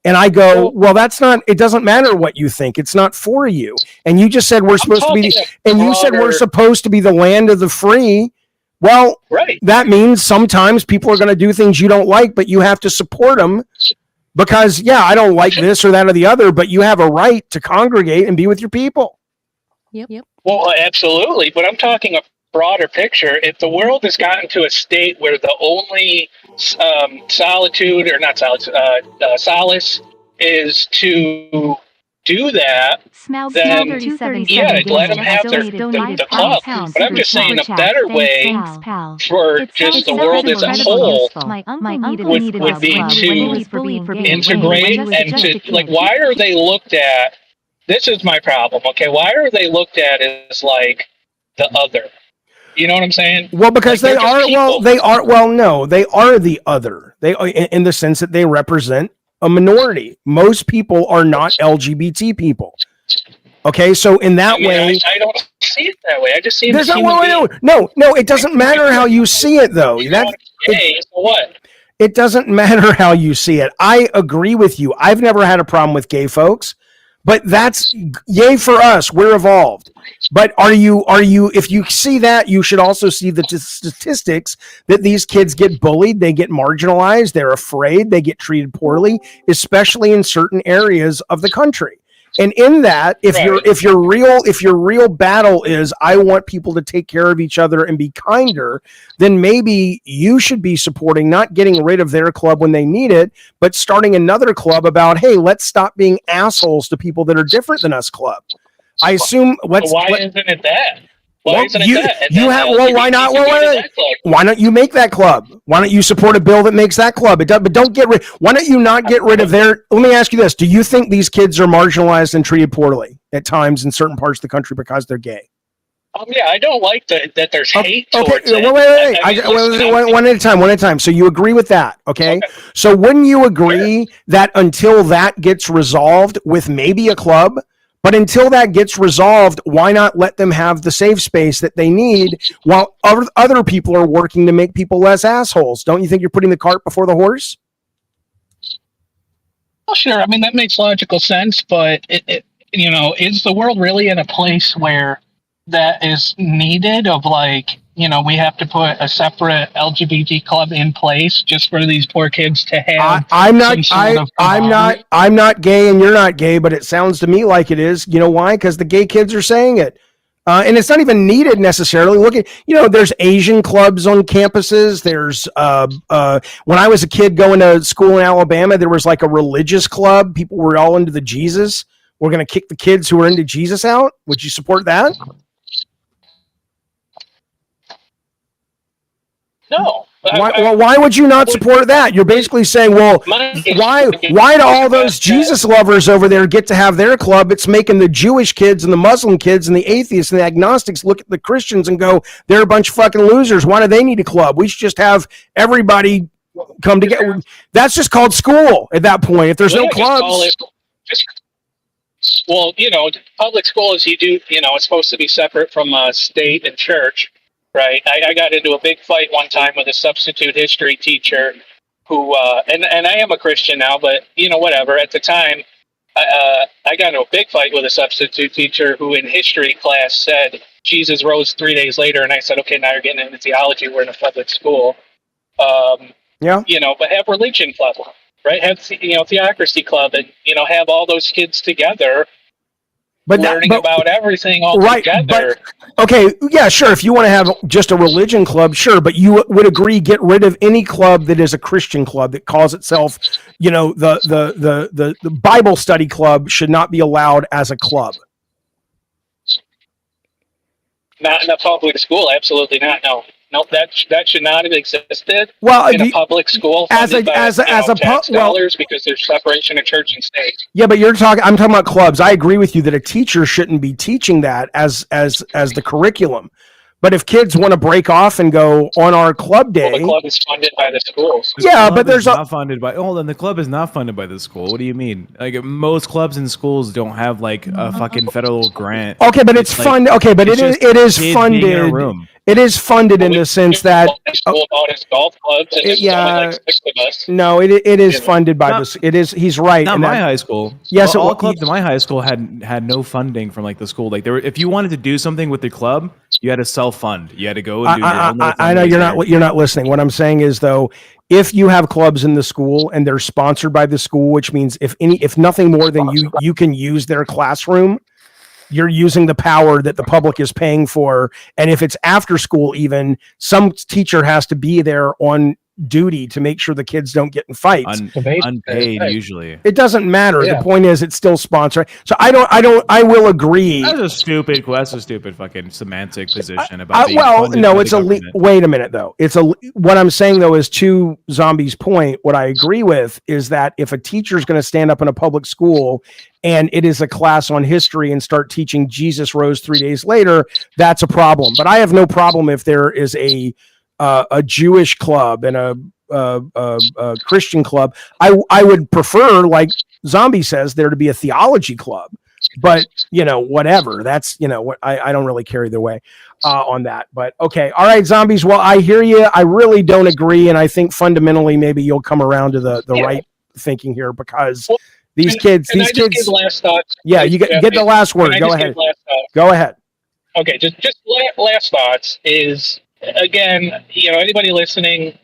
And I go, well, that's not, it doesn't matter what you think. It's not for you. And you just said we're supposed to be, and you said we're supposed to be the land of the free. Well, right. That means sometimes people are going to do things you don't like, but you have to support them because, yeah, I don't like this or that or the other, but you have a right to congregate and be with your people. Yep. Well, absolutely. But I'm talking a broader picture. If the world has gotten to a state where the only solitude or not solitude, solace is to do that, then yeah, let them have the club. But I'm just saying a better way for just the world as a whole would be to integrate and to, like, why are they looked at? This is my problem. Okay, why are they looked at as like the other? You know what I'm saying? Well, because like, they are the other. They are in the sense that they represent a minority. Most people are not LGBT people. Okay, so in that way, I don't see it that way. I just see it. No, it doesn't matter how you see it, though. What? It doesn't matter how you see it. I agree with you. I've never had a problem with gay folks, but that's yay for us. We're evolved. But are you, if you see that, you should also see the statistics that these kids get bullied, they get marginalized, they're afraid, they get treated poorly, especially in certain areas of the country. And in that, if Right. your real battle is I want people to take care of each other and be kinder, then maybe you should be supporting not getting rid of their club when they need it, but starting another club about, hey, let's stop being assholes to people that are different than us club. I assume But why isn't it that? Why Well, isn't it you- that? And you then have- the well, why not? LGBT Well, community wait. that club. Why don't you make that club? Why don't you support a bill that makes that club? But don't get rid. Why don't you not get rid of their? Let me ask you this: do you think these kids are marginalized and treated poorly at times in certain parts of the country because they're gay? Yeah, I don't like that there's hate towards Okay, it. wait. I mean, listen, One at a time. So you agree with that, okay? So wouldn't you agree that until that gets resolved with maybe a club, but until that gets resolved, why not let them have the safe space that they need while other people are working to make people less assholes? Don't you think you're putting the cart before the horse? Well, sure. I mean, that makes logical sense, but is the world really in a place where that is needed? Of like, we have to put a separate LGBT club in place just for these poor kids to have. I'm not gay and you're not gay, but it sounds to me like it is. You know why? Because the gay kids are saying it. And it's not even needed necessarily. Look at, there's Asian clubs on campuses. There's, when I was a kid going to school in Alabama, there was like a religious club. People were all into the Jesus. We're going to kick the kids who are into Jesus out. Would you support that? No. Why would you not support that? You're basically saying, well, why do all those Jesus lovers over there get to have their club? It's making the Jewish kids and the Muslim kids and the atheists and the agnostics look at the Christians and go, they're a bunch of fucking losers. Why do they need a club? We should just have everybody come together. That's just called school at that point. If there's no clubs. Public schools, it's supposed to be separate from state and church. Right. I got into a big fight one time with a substitute history teacher who, and I am a Christian now, but, whatever. At the time, I got into a big fight with a substitute teacher who in history class said Jesus rose 3 days later. And I said, okay, now you're getting into theology. We're in a public school. But have religion club, right? Have, theocracy club and, have all those kids together. Learning about everything all together. Okay, yeah, sure. If you want to have just a religion club, sure, but you would agree get rid of any club that is a Christian club that calls itself, the Bible study club should not be allowed as a club. Not in a public school, absolutely not. No, that should not have existed. Well, in a public school funded by tax dollars, because there's separation of church and state. Yeah, but I'm talking about clubs. I agree with you that a teacher shouldn't be teaching that as the curriculum. But if kids want to break off and go on our club day, the club is funded by the schools. Yeah, but there's not funded by. Hold on, the club is not funded by the school. What do you mean? Like most clubs and schools don't have like a fucking federal grant. Okay, but it's fun. Okay, but it is funded. It is funded in the sense that school about his golf clubs. And like 6 of us. No, it is funded by this. It is. He's right. Not my high school. Yes, all clubs in my high school had no funding from like the school. Like if you wanted to do something with the club, you had to self-fund. You had to go and do your own. I know you're not listening. What I'm saying is though, if you have clubs in the school and they're sponsored by the school, which means if nothing more than you can use their classroom, you're using the power that the public is paying for. And if it's after school, even some teacher has to be there on duty to make sure the kids don't get in fights. Unpaid usually. It doesn't matter. Yeah. The point is it's still sponsored. So I will agree. That's a stupid fucking semantic position it's about wait a minute though. What I'm saying though is to Zombie's point, what I agree with is that if a teacher is going to stand up in a public school and it is a class on history and start teaching Jesus rose 3 days later, that's a problem. But I have no problem if there is a Jewish club and a Christian club. I would prefer, like Zombie says, there to be a theology club, but whatever. That's I don't really care either way on that. But okay, all right, Zombies. Well, I hear you. I really don't agree, and I think fundamentally maybe you'll come around to the right thinking here because these kids. Give last thoughts. Yeah, you get the last word. Go ahead. Go ahead. Okay, just last thoughts is. Again, anybody listening,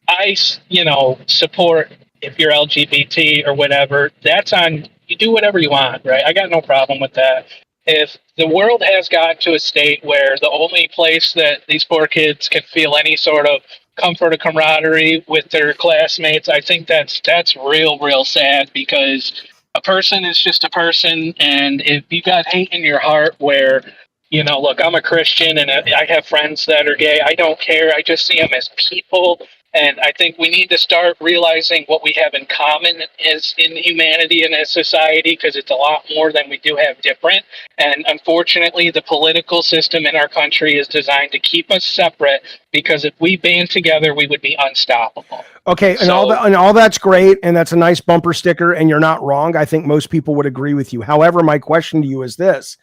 I, support if you're LGBT or whatever, that's on, you do whatever you want, right? I got no problem with that. If the world has gotten to a state where the only place that these poor kids can feel any sort of comfort or camaraderie with their classmates, I think that's real sad, because a person is just a person, and if you got hate in your heart where, you know, look, I'm a Christian and I have friends that are gay. I don't care. I just see them as people. And I think we need to start realizing what we have in common as in humanity and as society, because it's a lot more than we do have different. And unfortunately, the political system in our country is designed to keep us separate, because if we band together, we would be unstoppable. Okay, and all that's great, and that's a nice bumper sticker, and you're not wrong. I think most people would agree with you. However, my question to you is this: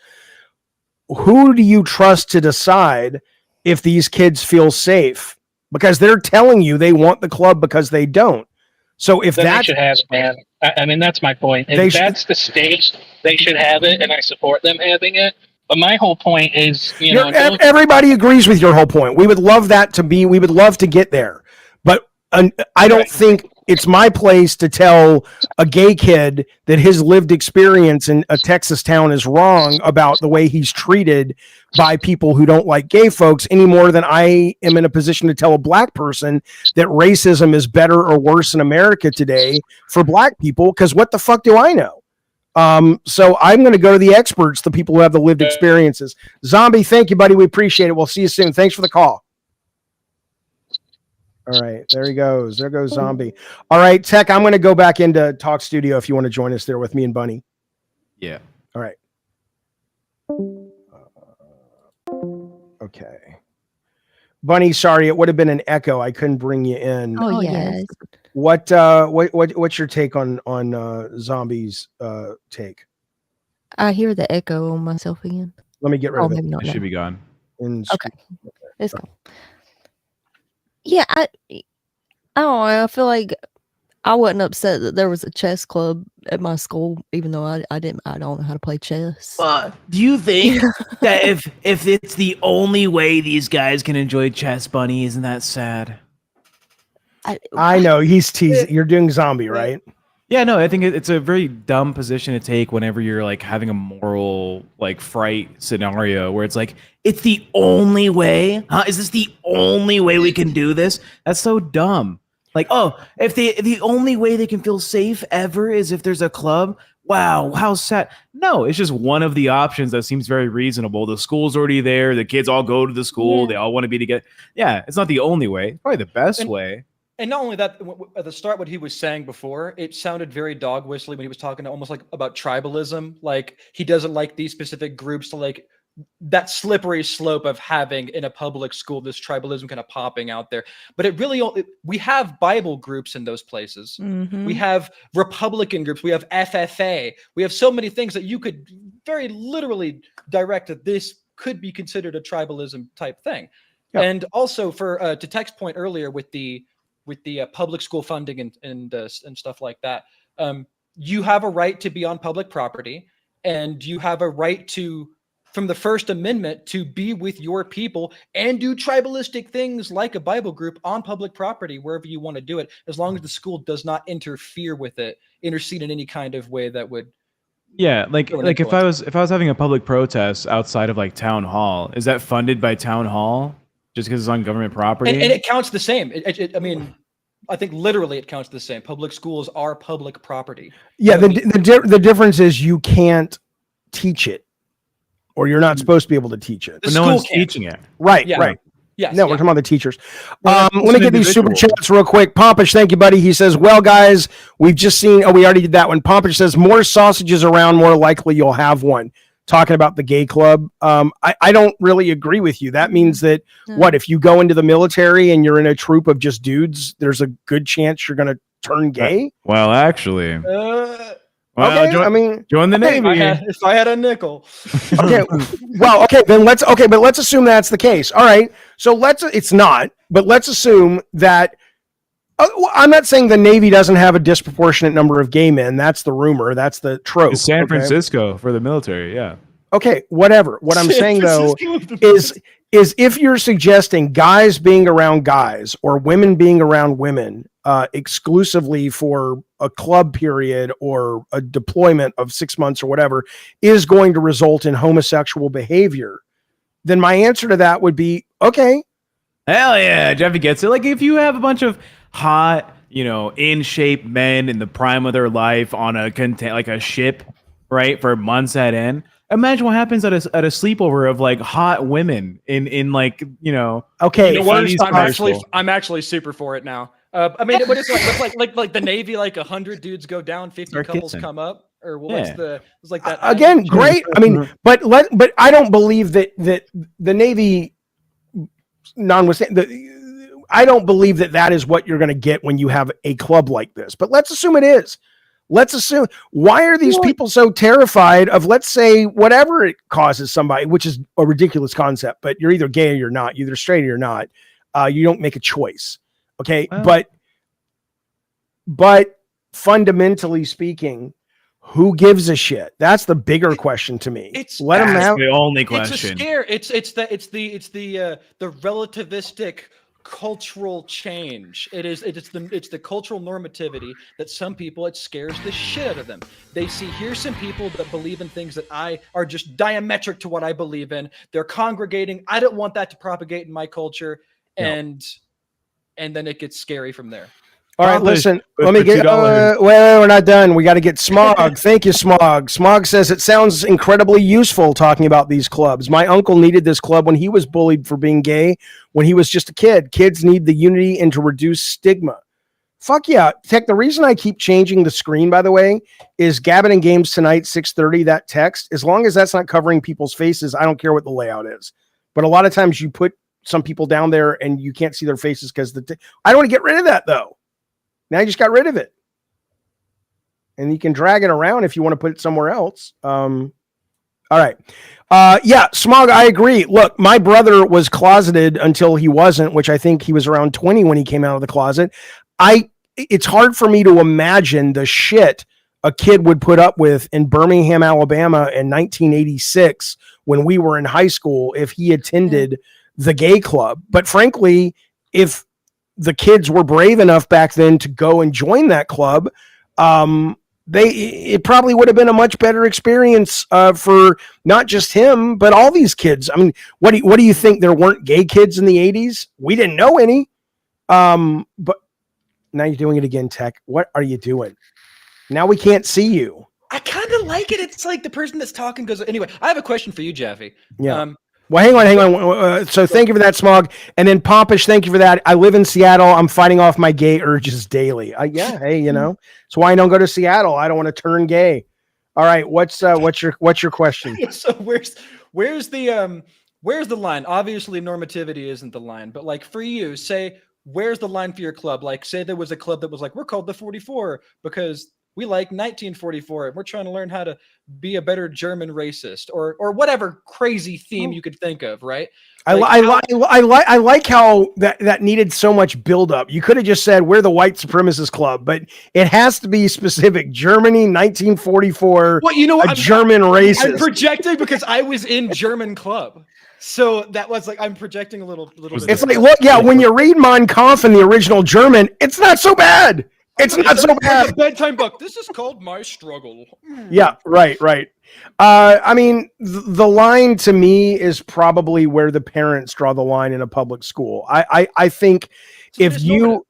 who do you trust to decide if these kids feel safe? Because they're telling you they want the club because they don't. So if then that they should have it, man. I mean, that's my point. If that's the stage, they should have it, and I support them having it. But my whole point is, you know, everybody agrees with your whole point. We would love that to be. We would love to get there, but I don't think it's my place to tell a gay kid that his lived experience in a Texas town is wrong about the way he's treated by people who don't like gay folks, any more than I am in a position to tell a black person that racism is better or worse in America today for black people. Because what the fuck do I know? So I'm going to go to the experts, the people who have the lived experiences. Zombie, thank you, buddy. We appreciate it. We'll see you soon. Thanks for the call. All right, there he goes. There goes Zombie. All right, Tech, I'm going to go back into Talk Studio if you want to join us there with me and Bunny. Yeah. All right. Okay. Bunny, sorry, it would have been an echo. I couldn't bring you in. Oh, yes. What's your take on Zombie's take? I hear the echo on myself again. Let me get rid of it. It should be gone. Okay. It's gone. Yeah, I don't know. I feel like I wasn't upset that there was a chess club at my school, even though I don't know how to play chess. Do you think that if it's the only way these guys can enjoy chess, Bunny, isn't that sad? I know he's teasing. You're doing Zombie, right? Yeah, no, I think it's a very dumb position to take whenever you're like having a moral like fright scenario where it's like, it's the only way, huh? Is this the only way we can do this? That's so dumb. Like, oh, if the only way they can feel safe ever is if there's a club. Wow, how sad. No, it's just one of the options that seems very reasonable. The school's already there. The kids all go to the school. They all want to be together. Yeah, it's not the only way. It's probably the best way. And not only that, at the start, what he was saying before, it sounded very dog whistly when he was talking almost like about tribalism. Like he doesn't like these specific groups to like that slippery slope of having in a public school, this tribalism kind of popping out there. But it really, we have Bible groups in those places. Mm-hmm. We have Republican groups. We have FFA. We have so many things that you could very literally direct that this could be considered a tribalism type thing. Yep. And also for to Tech's point earlier with the public school funding and stuff like that, you have a right to be on public property, and you have a right to, from the First Amendment, to be with your people and do tribalistic things like a Bible group on public property wherever you want to do it, as long as the school does not interfere with it, intercede in any kind of way that would. Yeah, like if I was having a public protest outside of like town hall, is that funded by town hall just because it's on government property? And it counts the same. I mean, I think literally it counts the same. Public schools are public property. Yeah, the difference is you can't teach it, or you're not supposed to be able to teach it. But no one's teaching it. Right, Yeah. right. Yes, No, yeah. we're talking about the teachers. Well, Let me get these super individual. chats real quick. Pompish, thank you, buddy. He says, well, guys, we've just seen, we already did that one. Pompish says, more sausages around, more likely you'll have one. Talking about the gay club. I don't really agree with you. That means that, what, if you go into the military and you're in a troop of just dudes, there's a good chance you're going to turn gay? Well, actually. Okay, I mean, join the okay, Navy. If I had a nickel. Okay, well, okay, then but let's assume that's the case. All right, so it's not, but let's assume that. I'm not saying the Navy doesn't have a disproportionate number of gay men. That's the rumor. That's the trope. It's San Francisco for the military. Yeah. Okay, whatever. What I'm saying though is if you're suggesting guys being around guys or women being around women, exclusively for a club period or a deployment of 6 months or whatever is going to result in homosexual behavior, then my answer to that would be, okay. Hell yeah, Jeffy gets it. Like if you have a bunch of hot, in shape men in the prime of their life on a ship, right, for months at end. Imagine what happens at a sleepover of like hot women in like, Okay. You know what? I'm actually super for it now. I mean, what is it like the Navy? Like 100 dudes go down, 50 Start couples kissing. come up, or what's it's like that again? Great. I mean, but I don't believe that the Navy, notwithstanding, I don't believe that is what you're going to get when you have a club like this. But let's assume it is. Let's assume. Why are these people so terrified of, let's say, whatever it causes somebody, which is a ridiculous concept, but you're either gay or you're not, you're either straight or you're not. You don't make a choice. Okay. Well, but fundamentally speaking, who gives a shit? That's the bigger question to me. Let them out. The only question. It's a scare. It's the relativistic cultural change. It's the cultural normativity that some people, it scares the shit out of them. They see, here's some people that believe in things that are just diametric to what I believe in. They're congregating. I don't want that to propagate in my culture, and then it gets scary from there. All right, listen, let me get, we're not done. We got to get Smog. Thank you, Smog. Smog says, it sounds incredibly useful talking about these clubs. My uncle needed this club when he was bullied for being gay when he was just a kid. Kids need the unity and to reduce stigma. Fuck yeah. Tech, the reason I keep changing the screen, by the way, is Gabbin and Games tonight, 6:30, that text. As long as that's not covering people's faces, I don't care what the layout is. But a lot of times you put some people down there and you can't see their faces because I don't want to get rid of that, though. Now you just got rid of it. And you can drag it around if you want to put it somewhere else. All right. Yeah, Smog, I agree. Look, my brother was closeted until he wasn't, which I think he was around 20 when he came out of the closet. It's hard for me to imagine the shit a kid would put up with in Birmingham, Alabama in 1986 when we were in high school if he attended the gay club. But frankly, if the kids were brave enough back then to go and join that club, it probably would have been a much better experience for not just him, but all these kids. I mean, what do you think? There weren't gay kids in the 80s? We didn't know any. But now you're doing it again, Tech. What are you doing? Now we can't see you. I kind of like it. It's like the person that's talking goes, anyway, I have a question for you, Jeffy. Yeah. Well, hang on. So thank you for that, Smog. And then Pompish, thank you for that. I live in Seattle. I'm fighting off my gay urges daily. Hey, it's why I don't go to Seattle. I don't want to turn gay. All right, what's your question? So where's the line? Obviously, normativity isn't the line, but like for you, say where's the line for your club? Like, say there was a club that was like, we're called the 44 because we like 1944 and we're trying to learn how to be a better German racist or whatever crazy theme you could think of, right? I like how that needed so much buildup. You could have just said we're the white supremacist club, but it has to be specific. Germany, 1944. Well, I'm German racist. I'm projecting because I was in German club. So that was like, I'm projecting a little bit. It's like, look, yeah, when you read Mein Kampf in the original German, it's not so bad. It's not so bad. A bedtime book. This is called My Struggle. Yeah, right. I mean, the line to me is probably where the parents draw the line in a public school. I think if you,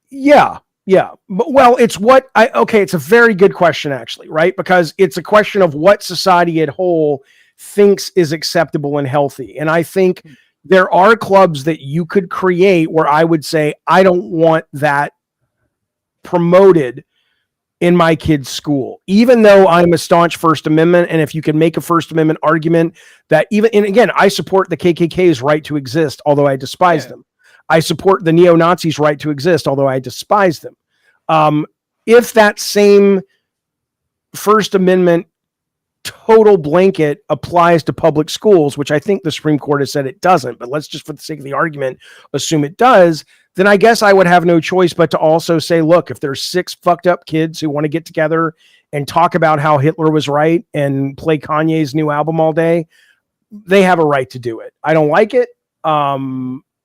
yeah. But, well, it's it's a very good question, actually, right? Because it's a question of what society at whole thinks is acceptable and healthy. And I think there are clubs that you could create where I would say, I don't want that promoted in my kid's school, even though I'm a staunch First Amendment. And if you can make a First Amendment argument that and again, I support the KKK's right to exist, although I despise them. I support the neo-Nazis' right to exist, although I despise them. If that same First Amendment total blanket applies to public schools, which I think the Supreme Court has said it doesn't, but let's just, for the sake of the argument, assume it does, then I guess I would have no choice but to also say, look, if there's 6 fucked up kids who want to get together and talk about how Hitler was right and play Kanye's new album all day, they have a right to do it. I don't like it.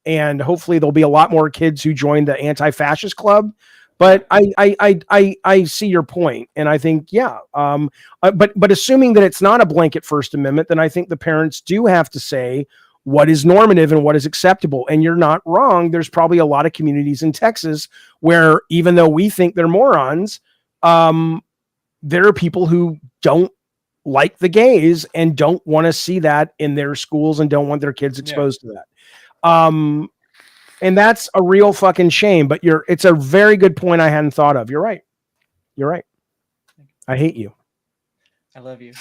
and hopefully there'll be a lot more kids who join the anti-fascist club. But I see your point, and I think but assuming that it's not a blanket First Amendment, then I think the parents do have to say what is normative and what is acceptable. And you're not wrong. There's probably a lot of communities in Texas where, even though we think they're morons, there are people who don't like the gays and don't want to see that in their schools and don't want their kids exposed to that. And that's a real fucking shame, but it's a very good point I hadn't thought of. You're right. I hate you. I love you.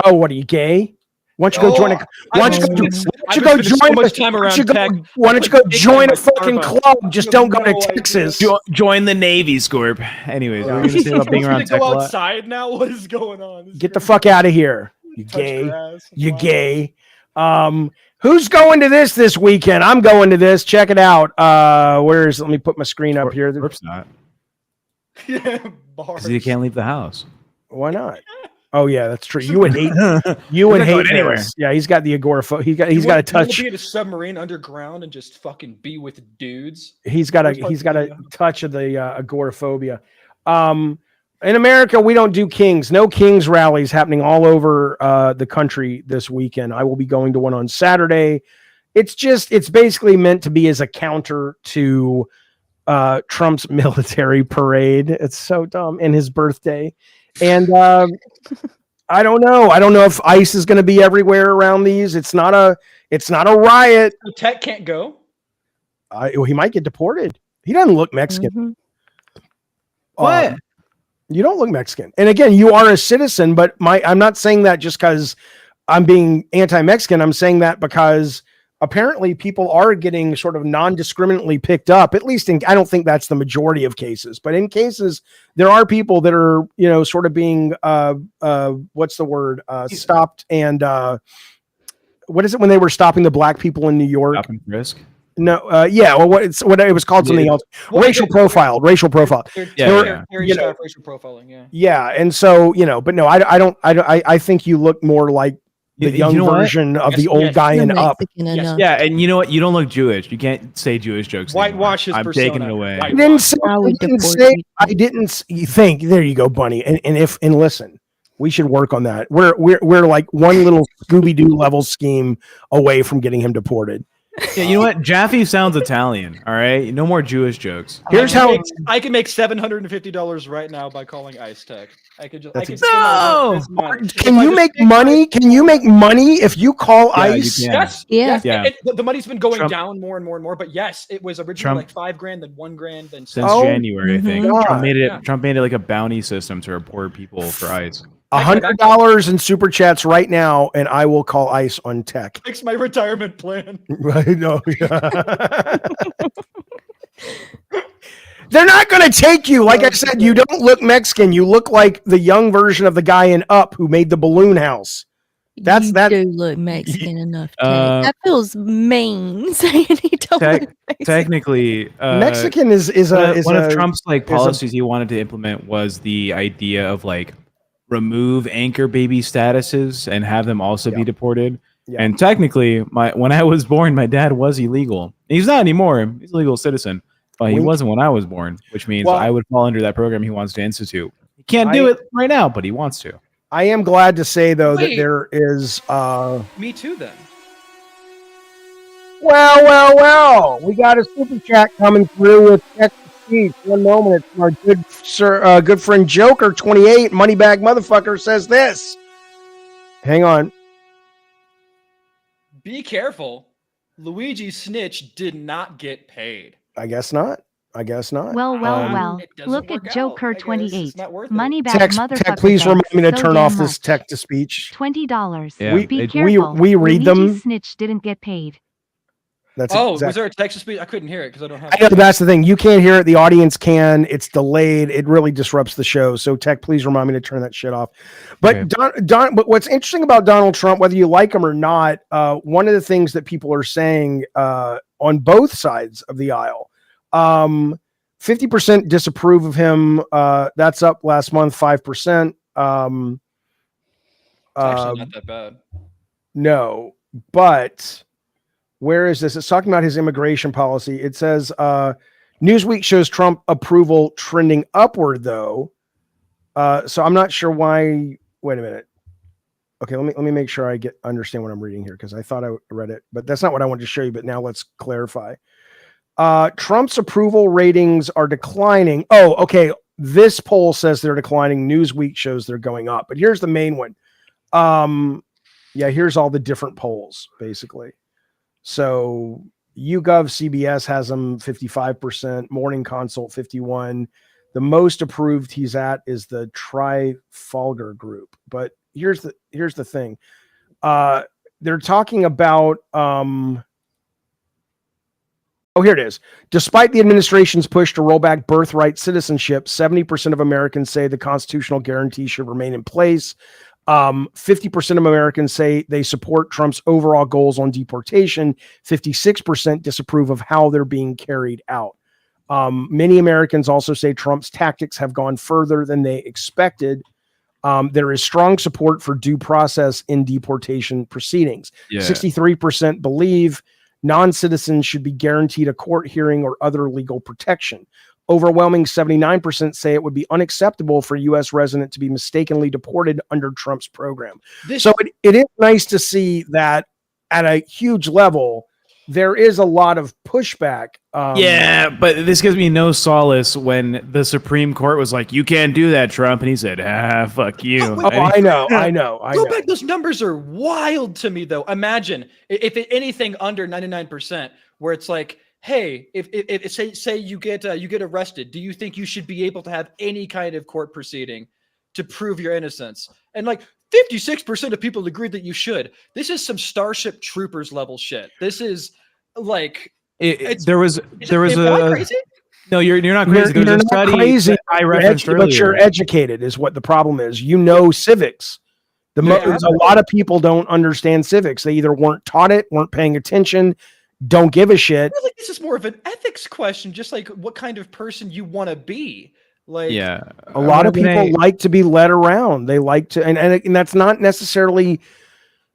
Oh, what are you, gay? Why don't you go join why don't you go join a fucking club? Just don't go to Texas. Join the Navy, Scorp. Anyways, we're going to say about being around Tech. Go outside now? What is going on? Get the fuck out of here. You gay. You gay. Who's going to this weekend? I'm going to this. Check it out. Let me put my screen up here. Scorp's not. Bars. You can't leave the house. Why not? Oh yeah, that's true. You would hate anywhere. This. Yeah, he's got the agoraphobe. He's got a touch. Be at a submarine underground and just fucking be with dudes. He's got a touch of the agoraphobia. In America, we don't do Kings. No Kings rallies happening all over the country this weekend. I will be going to one on Saturday. It's basically meant to be as a counter to Trump's military parade. It's so dumb, and his birthday. And I don't know. I don't know if ICE is going to be everywhere around these. It's not a riot. Tech can't go. He might get deported. He doesn't look Mexican. Mhm. What? You don't look Mexican. And again, you are a citizen, but I'm not saying that just because I'm being anti-Mexican. I'm saying that because apparently people are getting sort of non-discriminately picked up, at least I don't think that's the majority of cases, but in cases there are people that are, sort of being, what's the word? Stopped. And what is it when they were stopping the black people in New York? Stop and frisk? No. Well, it was called something else. Racial profile. Racial profiling. Yeah. Yeah. And so, but no, I think you look more like the young version of the old guy in Up. Yeah, and you know what? You don't look Jewish. You can't say Jewish jokes. Whitewash his persona. I'm taking it away. I didn't think. There you go, Bunny. And listen, we should work on that. We're like one little Scooby-Doo level scheme away from getting him deported. Yeah, you know what? Jaffe sounds Italian. All right, no more Jewish jokes. Here's how I can make $750 right now by calling ICE Tech. Can you make money? Can you make money if you call ICE? Yes. Yeah. The money's been going down more and more and more. But yes, it was originally like $5,000, then $1,000, then since January, I think. Trump made it like a bounty system to report people for ICE. $100 in super chats right now, and I will call ICE on Tech. Fix my retirement plan. Right? No. They're not going to take you. Like I said, you don't look Mexican. You look like the young version of the guy in Up who made the balloon house. You do look Mexican enough. That feels mean. Saying he don't look Mexican. Technically, Mexican is one of Trump's policies he wanted to implement was the idea of remove anchor baby statuses and have them also be deported. Yeah. And technically, when I was born, my dad was illegal. He's not anymore. He's a legal citizen, but he wasn't when I was born, which means I would fall under that program he wants to institute. He can't do it right now, but he wants to. I am glad to say, though, that there is... Me too, then. Well. We got a super chat coming through with Texas Speech. One moment. It's our good friend Joker28, Moneybag Motherfucker, says this. Hang on. Be careful. Luigi Snitch did not get paid. I guess not. Well. Look at Joker28. Moneybag Motherfucker. Tech, please remind me to turn off this text-to-speech. $20. Yeah. Be careful. We read Luigi them. Snitch didn't get paid. Was there a text-to-speech? I couldn't hear it because I don't have. I know that's the thing. You can't hear it. The audience can. It's delayed. It really disrupts the show. So, Tech, please remind me to turn that shit off. But but what's interesting about Donald Trump, whether you like him or not, one of the things that people are saying on both sides of the aisle, 50% disapprove of him. That's up last month, 5%. It's actually not that bad. No, but Where is this? It's talking about his immigration policy. It says Newsweek shows Trump approval trending upward, though. So I'm not sure why. Wait a minute. Okay, let me make sure I understand what I'm reading here, because I thought I read it, but that's not what I wanted to show you. But now let's clarify. Trump's approval ratings are declining. Oh, okay. This poll says they're declining. Newsweek shows they're going up. But here's the main one. Yeah, here's all the different polls, basically. So YouGov CBS has them 55%, Morning Consult 51%. The most approved he's at is the Trafalgar Group. But here's the thing. They're talking about here it is. Despite the administration's push to roll back birthright citizenship, 70% of Americans say the constitutional guarantee should remain in place. 50% of Americans say they support Trump's overall goals on deportation. 56% disapprove of how they're being carried out. Many Americans also say Trump's tactics have gone further than they expected. There is strong support for due process in deportation proceedings. 63% believe non-citizens should be guaranteed a court hearing or other legal protection. Overwhelming 79% say it would be unacceptable for a U.S. resident to be mistakenly deported under Trump's program. So it is nice to see that at a huge level, there is a lot of pushback. Yeah, but this gives me no solace when the Supreme Court was like, you can't do that, Trump. And he said, fuck you. I know. Go back. Those numbers are wild to me, though. Imagine if anything under 99%, where it's like, hey, if say you get arrested, do you think you should be able to have any kind of court proceeding to prove your innocence? And like 56% of people agree that you should. This is some Starship Troopers level shit. This is like there was crazy? No, you're not crazy. You're There's a not study crazy. I referenced earlier. But you're educated is what the problem is. You know civics. A lot of people don't understand civics. They either weren't taught it, weren't paying attention, don't give a shit. I feel like this is more of an ethics question, just like what kind of person you want to be. Like, a lot of people like to be led around. They like to, and that's not necessarily.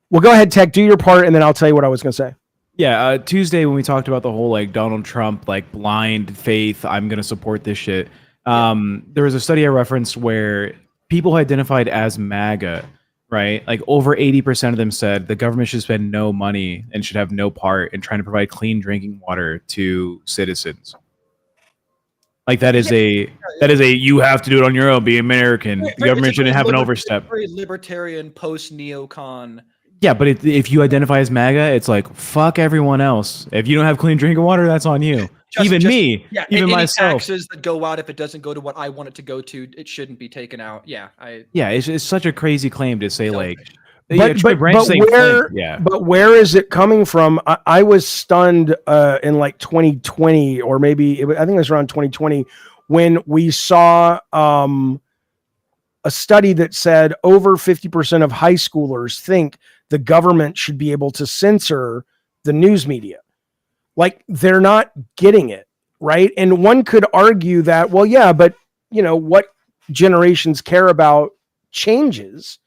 Well, go ahead, Tech, do your part, and then I'll tell you what I was going to say. Yeah, Tuesday when we talked about the whole like Donald Trump like blind faith, I'm going to support this shit. There was a study I referenced where people who identified as MAGA, right? Like over 80% of them said the government should spend no money and should have no part in trying to provide clean drinking water to citizens. Like that is a you have to do it on your own, be American. The government shouldn't have an overstep. Very libertarian post neocon. Yeah, but if you identify as MAGA, it's like fuck everyone else. If you don't have clean drinking water, that's on you. Even myself. Taxes that go out, if it doesn't go to what I want it to go to, it shouldn't be taken out. Yeah, it's such a crazy claim to say like. But where is it coming from? I was stunned in like 2020, or maybe I think it was around 2020, when we saw a study that said over 50% of high schoolers think the government should be able to censor the news media. Like they're not getting it, right? And one could argue that, well, yeah, but you know what generations care about changes.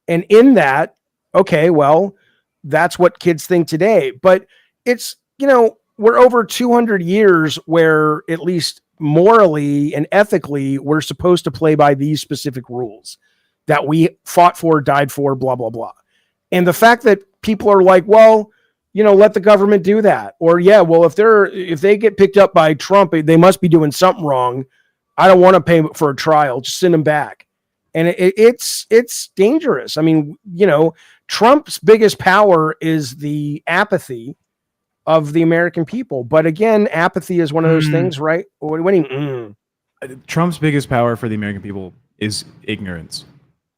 And in that, okay, well, that's what kids think today. But it's, we're over 200 years where at least morally and ethically, we're supposed to play by these specific rules that we fought for, died for, blah, blah, blah. And the fact that people are like, well, let the government do that. Or, yeah, well, if they get picked up by Trump, they must be doing something wrong. I don't want to pay for a trial. Just send them back. And it's dangerous. I mean, Trump's biggest power is the apathy of the American people. But again, apathy is one of those things, right? Trump's biggest power for the American people is ignorance,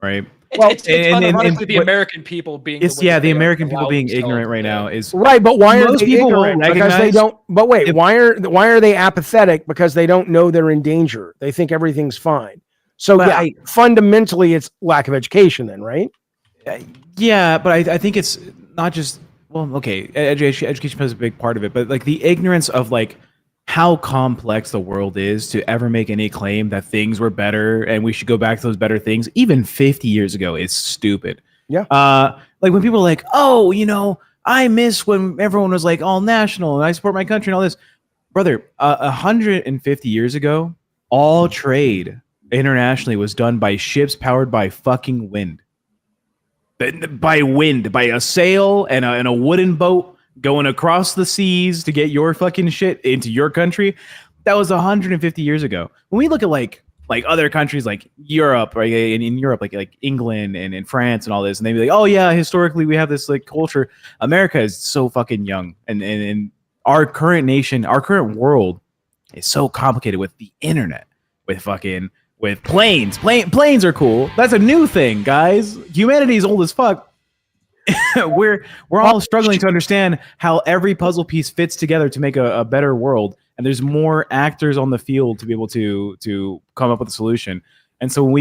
right? It's ironically the American people being the American people being ignorant right now is right. But why are they ignorant? Because they don't. But wait, why are they apathetic? Because they don't know they're in danger. They think everything's fine. So fundamentally, it's lack of education, then, right? Yeah, but I think it's not just education plays a big part of it, but like the ignorance of like how complex the world is to ever make any claim that things were better and we should go back to those better things, even 50 years ago, is stupid. Yeah. Like when people are like, oh, I miss when everyone was like all national and I support my country and all this. Brother, 150 years ago, all trade internationally was done by ships powered by fucking wind. By wind, by a sail and a wooden boat going across the seas to get your fucking shit into your country. That was 150 years ago. When we look at like other countries like Europe, right? In Europe, like England and in France and all this, and they'd be like, oh yeah, historically we have this like culture. America is so fucking young, and our current nation, our current world is so complicated with the internet, with planes. Planes are cool. That's a new thing, guys. Humanity is old as fuck. we're all struggling to understand how every puzzle piece fits together to make a better world. And there's more actors on the field to be able to come up with a solution. And so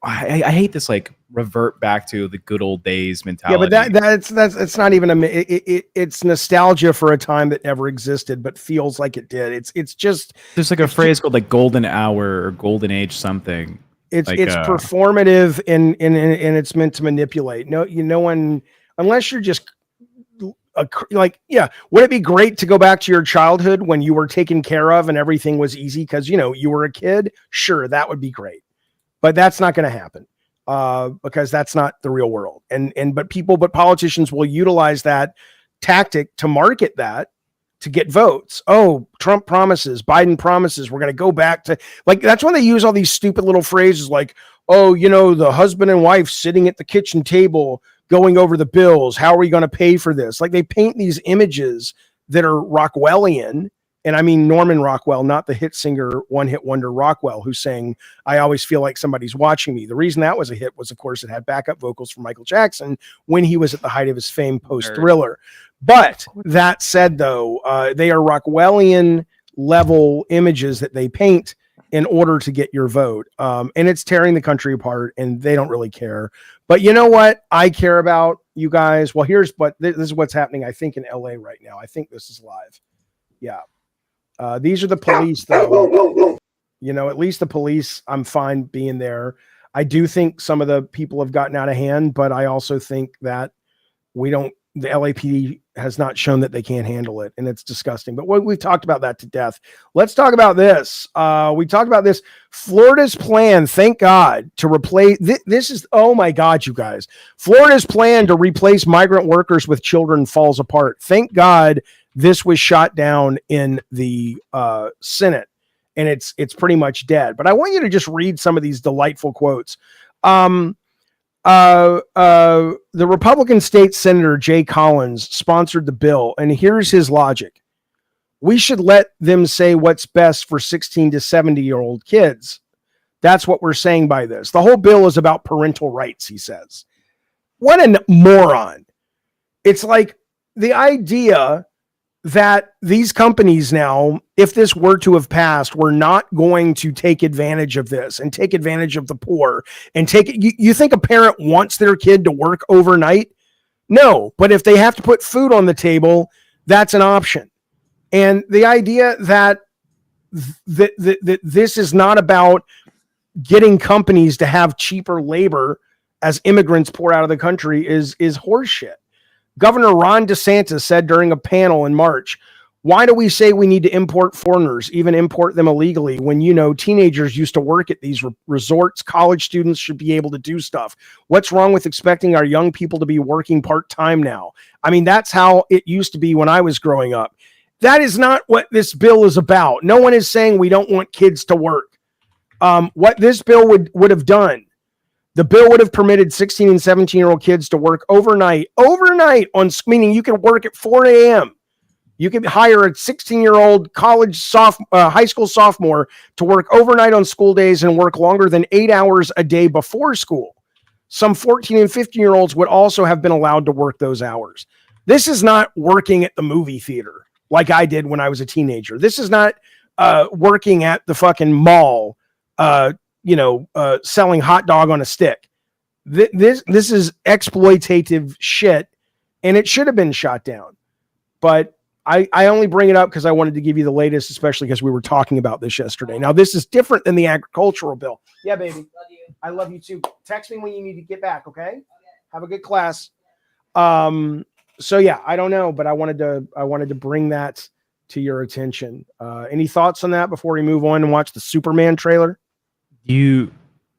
I hate this like revert back to the good old days mentality. Yeah, but that's not even it's nostalgia for a time that never existed, but feels like it did. It's just there's like a phrase called like golden hour or golden age something. It's performative and it's meant to manipulate. No one, unless you're just would it be great to go back to your childhood when you were taken care of and everything was easy because you were a kid? Sure, that would be great, but that's not going to happen because that's not the real world. But politicians will utilize that tactic to market that to get votes. Oh, Trump promises, Biden promises, we're going to go back to that's when they use all these stupid little phrases like, oh, the husband and wife sitting at the kitchen table going over the bills. How are we going to pay for this? Like they paint these images that are Rockwellian. And I mean, Norman Rockwell, not the hit singer, one hit wonder Rockwell, who's saying, I always feel like somebody's watching me. The reason that was a hit was, of course, it had backup vocals from Michael Jackson when he was at the height of his fame post Thriller. But that said, though, they are Rockwellian level images that they paint in order to get your vote. And it's tearing the country apart and they don't really care. But you know what I care about, you guys? Well, this is what's happening, I think, in LA right now. I think this is live. Yeah. These are the police, though. At least the police, I'm fine being there. I do think some of the people have gotten out of hand, but I also think that the LAPD has not shown that they can't handle it, and it's disgusting. But we've talked about that to death. Let's talk about this. We talked about this. Florida's plan, thank God, to replace this is, oh my God, you guys. Florida's plan to replace migrant workers with children falls apart. Thank God this was shot down in the Senate, and it's pretty much dead. But I want you to just read some of these delightful quotes. The Republican state senator Jay Collins sponsored the bill, and here's his logic. We should let them say what's best for 16 to 70-year-old kids. That's what we're saying by this. The whole bill is about parental rights, he says. What a moron. It's like the idea that these companies now, if this were to have passed, were not going to take advantage of this and take advantage of the poor and you think a parent wants their kid to work overnight? No, but if they have to put food on the table, that's an option. And the idea that this is not about getting companies to have cheaper labor as immigrants pour out of the country is horseshit. Governor Ron DeSantis said during a panel in March, why do we say we need to import foreigners, even import them illegally, when, teenagers used to work at these resorts? College students should be able to do stuff. What's wrong with expecting our young people to be working part-time now? I mean, that's how it used to be when I was growing up. That is not what this bill is about. No one is saying we don't want kids to work. What this bill would have done, the bill would have permitted 16 and 17-year-old kids to work overnight on, meaning you can work at 4 a.m. You could hire a 16-year-old high school sophomore to work overnight on school days and work longer than 8 hours a day before school. Some 14 and 15-year-olds would also have been allowed to work those hours. This is not working at the movie theater like I did when I was a teenager. This is not working at the fucking mall, selling hot dog on a stick. This is exploitative shit, and it should have been shot down. But I only bring it up because I wanted to give you the latest, especially because we were talking about this yesterday. Now, this is different than the agricultural bill. Yeah, baby. Love you. I love you too. Text me when you need to get back, okay? Have a good class. So yeah, I don't know, but I wanted to bring that to your attention. Any thoughts on that before we move on and watch the Superman trailer? Do you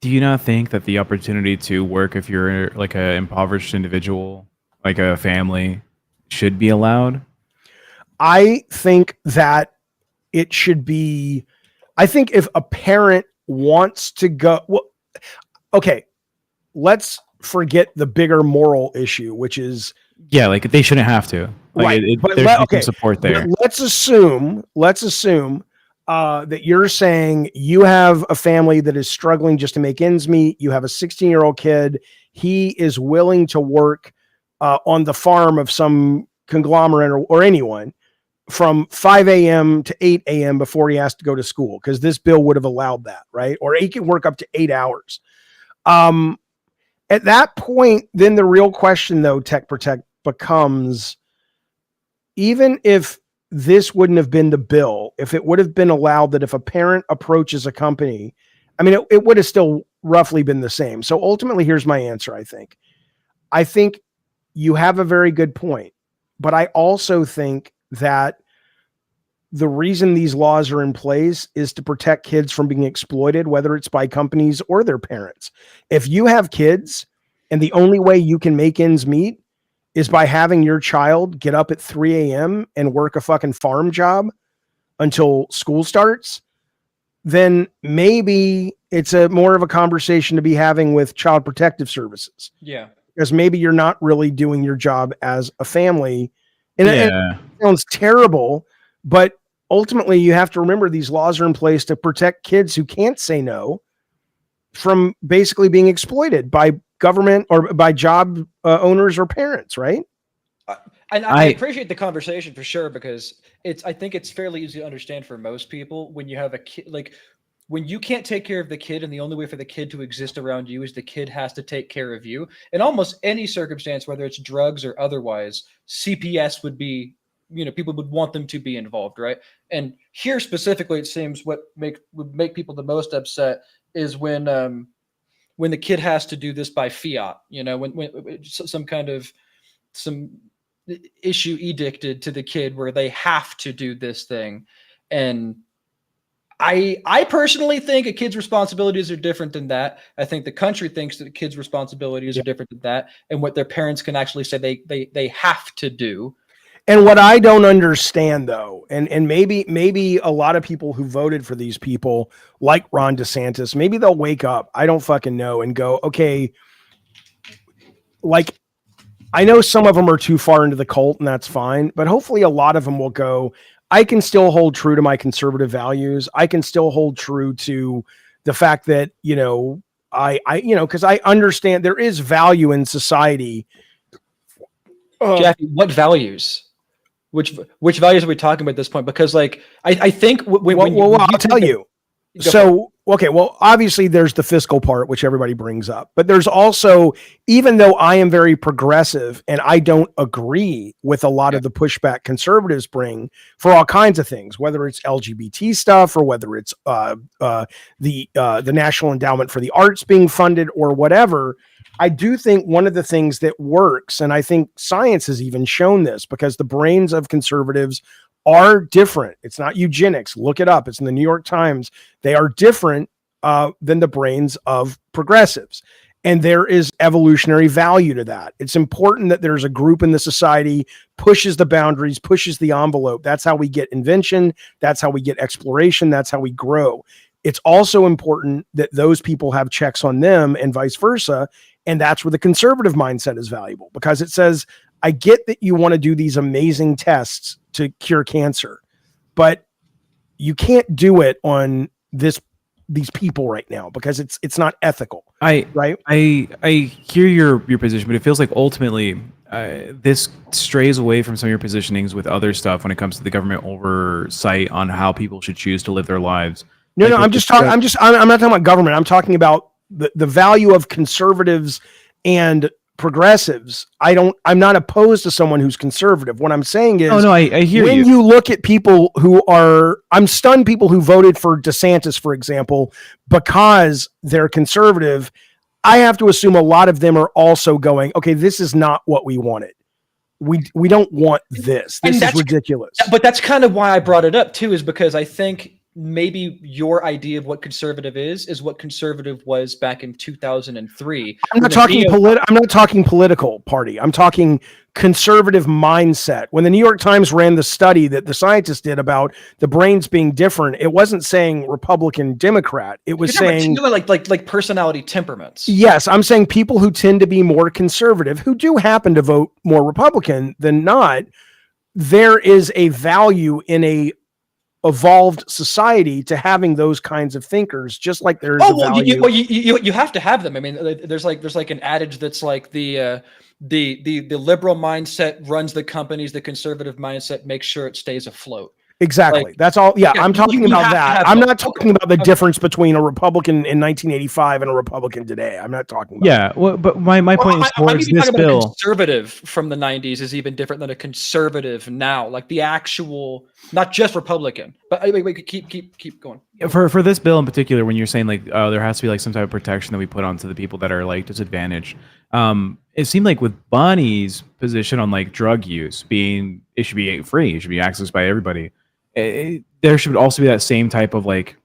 not think that the opportunity to work if you're like an impoverished individual, like a family, should be allowed? I think that it should be. I think if a parent wants to go, well, okay, let's forget the bigger moral issue, which is like they shouldn't have to. Like, right. But there should be some support there. Let's assume that you're saying you have a family that is struggling just to make ends meet. You have a 16-year-old kid. He is willing to work on the farm of some conglomerate or anyone from 5 a.m. to 8 a.m. before he has to go to school, because this bill would have allowed that, right? Or he can work up to 8 hours. At that point, then the real question, though, Tech Protect, becomes, even if this wouldn't have been the bill, if it would have been allowed that if a parent approaches a company, I mean, it would have still roughly been the same. So ultimately, here's my answer, I think you have a very good point, but I also think that the reason these laws are in place is to protect kids from being exploited, whether it's by companies or their parents. If you have kids and the only way you can make ends meet is by having your child get up at 3 a.m. and work a fucking farm job until school starts, then maybe it's a more of a conversation to be having with Child Protective Services. Yeah. Because maybe you're not really doing your job as a family. And it sounds terrible, but ultimately you have to remember these laws are in place to protect kids who can't say no from basically being exploited by government or by job owners or parents, right? And I appreciate the conversation for sure, because I think it's fairly easy to understand for most people when you have a kid, like when you can't take care of the kid and the only way for the kid to exist around you is the kid has to take care of you. In almost any circumstance, whether it's drugs or otherwise, CPS would be, people would want them to be involved, right? And here specifically, it seems what would make people the most upset is when the kid has to do this by fiat, when some issue edicted to the kid where they have to do this thing. And I personally think a kid's responsibilities are different than that. I think the country thinks that a kid's responsibilities are different than that, and what their parents can actually say they have to do. And what I don't understand, though, and maybe a lot of people who voted for these people, like Ron DeSantis, maybe they'll wake up, I don't fucking know, and go, okay, like, I know some of them are too far into the cult, and that's fine, but hopefully a lot of them will go, I can still hold true to my conservative values. I can still hold true to the fact that, because I understand there is value in society. Jackie, what values? Which values are we talking about at this point? Because I think I'll tell you. So, okay, well, obviously there's the fiscal part, which everybody brings up, but there's also, even though I am very progressive and I don't agree with a lot of the pushback conservatives bring for all kinds of things, whether it's LGBT stuff or whether it's the National Endowment for the Arts being funded or whatever, I do think one of the things that works, and I think science has even shown this, because the brains of conservatives are different. It's not eugenics. Look it up. It's in the New York Times. They are different than the brains of progressives. And there is evolutionary value to that. It's important that there's a group in the society pushes the boundaries, pushes the envelope. That's how we get invention. That's how we get exploration. That's how we grow. It's also important that those people have checks on them and vice versa. And that's where the conservative mindset is valuable, because it says, I get that you want to do these amazing tests to cure cancer, but you can't do it on these people right now because it's not ethical. I hear your position, but it feels like ultimately this strays away from some of your positionings with other stuff when it comes to the government oversight on how people should choose to live their lives. I'm not talking about government. I'm talking about the value of conservatives and progressives. I'm not opposed to someone who's conservative. What I'm saying is, I hear when you look at people I'm stunned people who voted for DeSantis, for example, because they're conservative. I have to assume a lot of them are also going, okay, this is not what we wanted. we don't want this. This is ridiculous. But that's kind of why I brought it up too, is because I think maybe your idea of what conservative is what conservative was back in 2003. I'm not talking political party. I'm talking conservative mindset. When the New York Times ran the study that the scientists did about the brains being different, it wasn't saying Republican, Democrat. It was saying like personality temperaments. Yes, I'm saying people who tend to be more conservative, who do happen to vote more Republican than not, there is a value in a evolved society to having those kinds of thinkers, just like there's you have to have them. I mean, there's like an adage that's like the liberal mindset runs the companies, the conservative mindset makes sure it stays afloat. Exactly. Like, that's all. Yeah, I'm talking about that. I'm not talking about the difference between a Republican in 1985 and a Republican today. I'm not talking about that. Well, but my point is towards this bill. A conservative from the 90s is even different than a conservative now. Like the actual, not just Republican. But wait, keep going. For this bill in particular, when you're saying like there has to be like some type of protection that we put onto the people that are like disadvantaged, it seemed like with Bonnie's position on like drug use being, it should be free, it should be accessed by everybody. There should also be that same type of like,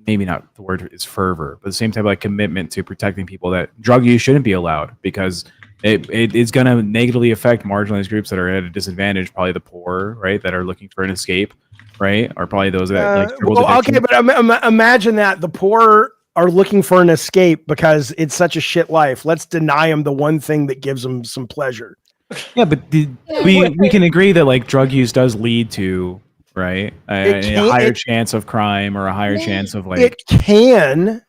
maybe not the word is fervor, but the same type of like commitment to protecting people that drug use shouldn't be allowed, because it's going to negatively affect marginalized groups that are at a disadvantage, probably the poor, right, that are looking for an escape, right, or probably those that okay, but imagine that the poor are looking for an escape because it's such a shit life. Let's deny them the one thing that gives them some pleasure. Yeah, but we can agree that like drug use does lead to, right, a higher chance of crime or a higher chance of like it can.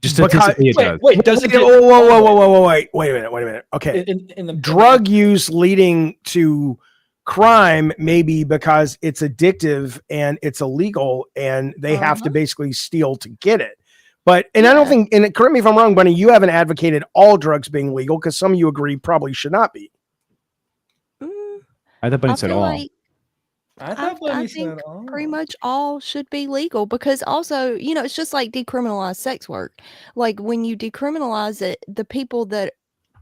Just statistically, it does. Wait, does it? Whoa! Wait a minute. Okay, in the drug use leading to crime maybe because it's addictive and it's illegal and they have to basically steal to get it. But I don't think, and correct me if I'm wrong, Bunny, you haven't advocated all drugs being legal because some of you agree probably should not be. I thought Bunny said all. I think pretty much all should be legal, because also, it's just like decriminalized sex work. Like when you decriminalize it, the people that,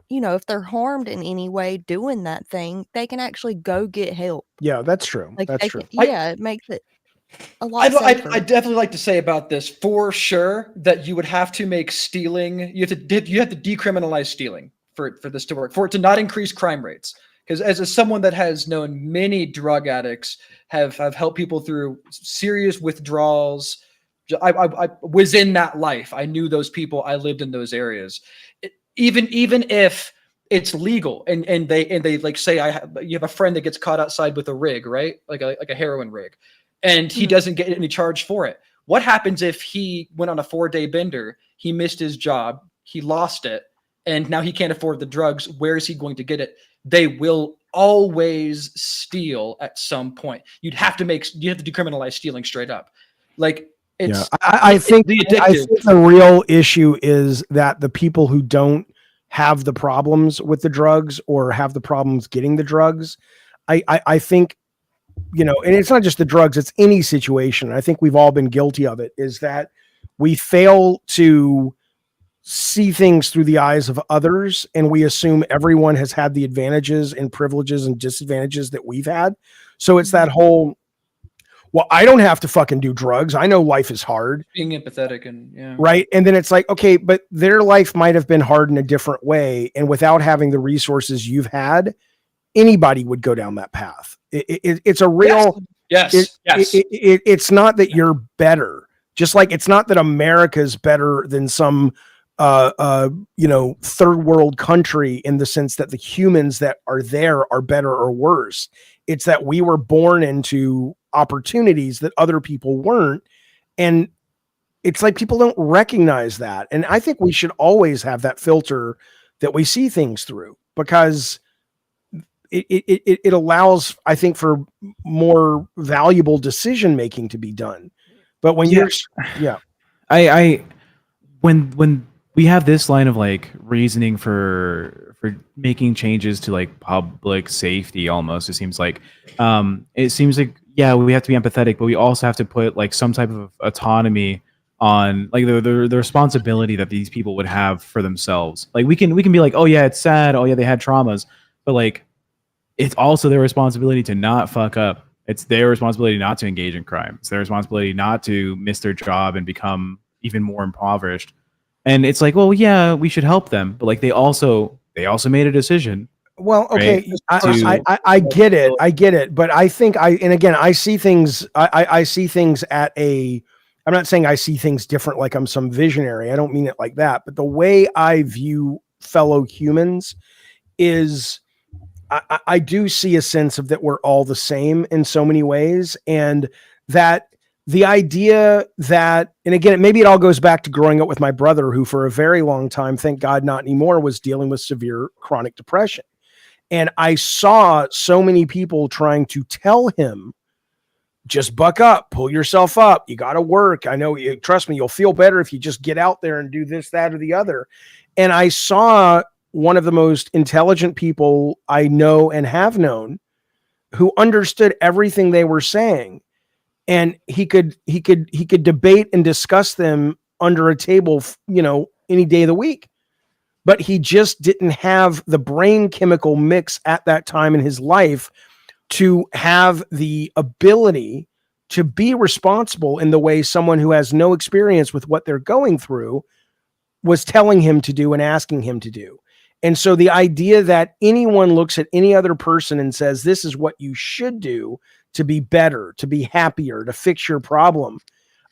if they're harmed in any way doing that thing, they can actually go get help. Yeah, that's true. Like that's true. It makes it a lot safer. I'd definitely like to say about this for sure that you would have to make stealing, you have to decriminalize stealing for this to work, for it to not increase crime rates. Because as someone that has known many drug addicts, have helped people through serious withdrawals, I was in that life. I knew those people. I lived in those areas. Even if it's legal and they like say you have a friend that gets caught outside with a rig, right? Like a heroin rig, and he doesn't get any charge for it. What happens if he went on a 4-day bender? He missed his job. He lost it. And now he can't afford the drugs. Where is he going to get it? They will always steal at some point. You have to decriminalize stealing straight up. Like it's. Yeah. I think the real issue is that the people who don't have the problems with the drugs or have the problems getting the drugs, I think, and it's not just the drugs, it's any situation. I think we've all been guilty of it, is that we fail to see things through the eyes of others, and we assume everyone has had the advantages and privileges and disadvantages that we've had. So it's that whole, well, I don't have to fucking do drugs. I know life is hard. Being empathetic and right. And then it's like, okay, but their life might have been hard in a different way, and without having the resources you've had, anybody would go down that path. It's a real yes. It's not that you're better. Just like it's not that America's better than some third world country in the sense that the humans that are there are better or worse. It's that we were born into opportunities that other people weren't. And it's like people don't recognize that. And I think we should always have that filter that we see things through, because it allows, I think, for more valuable decision making to be done. But when when we have this line of like reasoning for making changes to like public safety, almost it seems like we have to be empathetic, but we also have to put like some type of autonomy on like the responsibility that these people would have for themselves. Like we can be like, oh yeah, it's sad, oh yeah, they had traumas, but like it's also their responsibility to not fuck up. It's their responsibility not to engage in crime. It's their responsibility not to miss their job and become even more impoverished. And it's like, well, yeah, we should help them, but like they also made a decision. Well, okay, right, I get it, but I think I see things. I see things at a. I'm not saying I see things different, like I'm some visionary. I don't mean it like that, but the way I view fellow humans is, I do see a sense of that we're all the same in so many ways, and that the idea that, and again, maybe it all goes back to growing up with my brother, who for a very long time, thank God not anymore, was dealing with severe chronic depression. And I saw so many people trying to tell him, just buck up, pull yourself up. You got to work. I know you, trust me, you'll feel better if you just get out there and do this, that, or the other. And I saw one of the most intelligent people I know and have known who understood everything they were saying. And he could debate and discuss them under a table, any day of the week. But he just didn't have the brain chemical mix at that time in his life to have the ability to be responsible in the way someone who has no experience with what they're going through was telling him to do and asking him to do. And so the idea that anyone looks at any other person and says, this is what you should do to be better, to be happier, to fix your problem.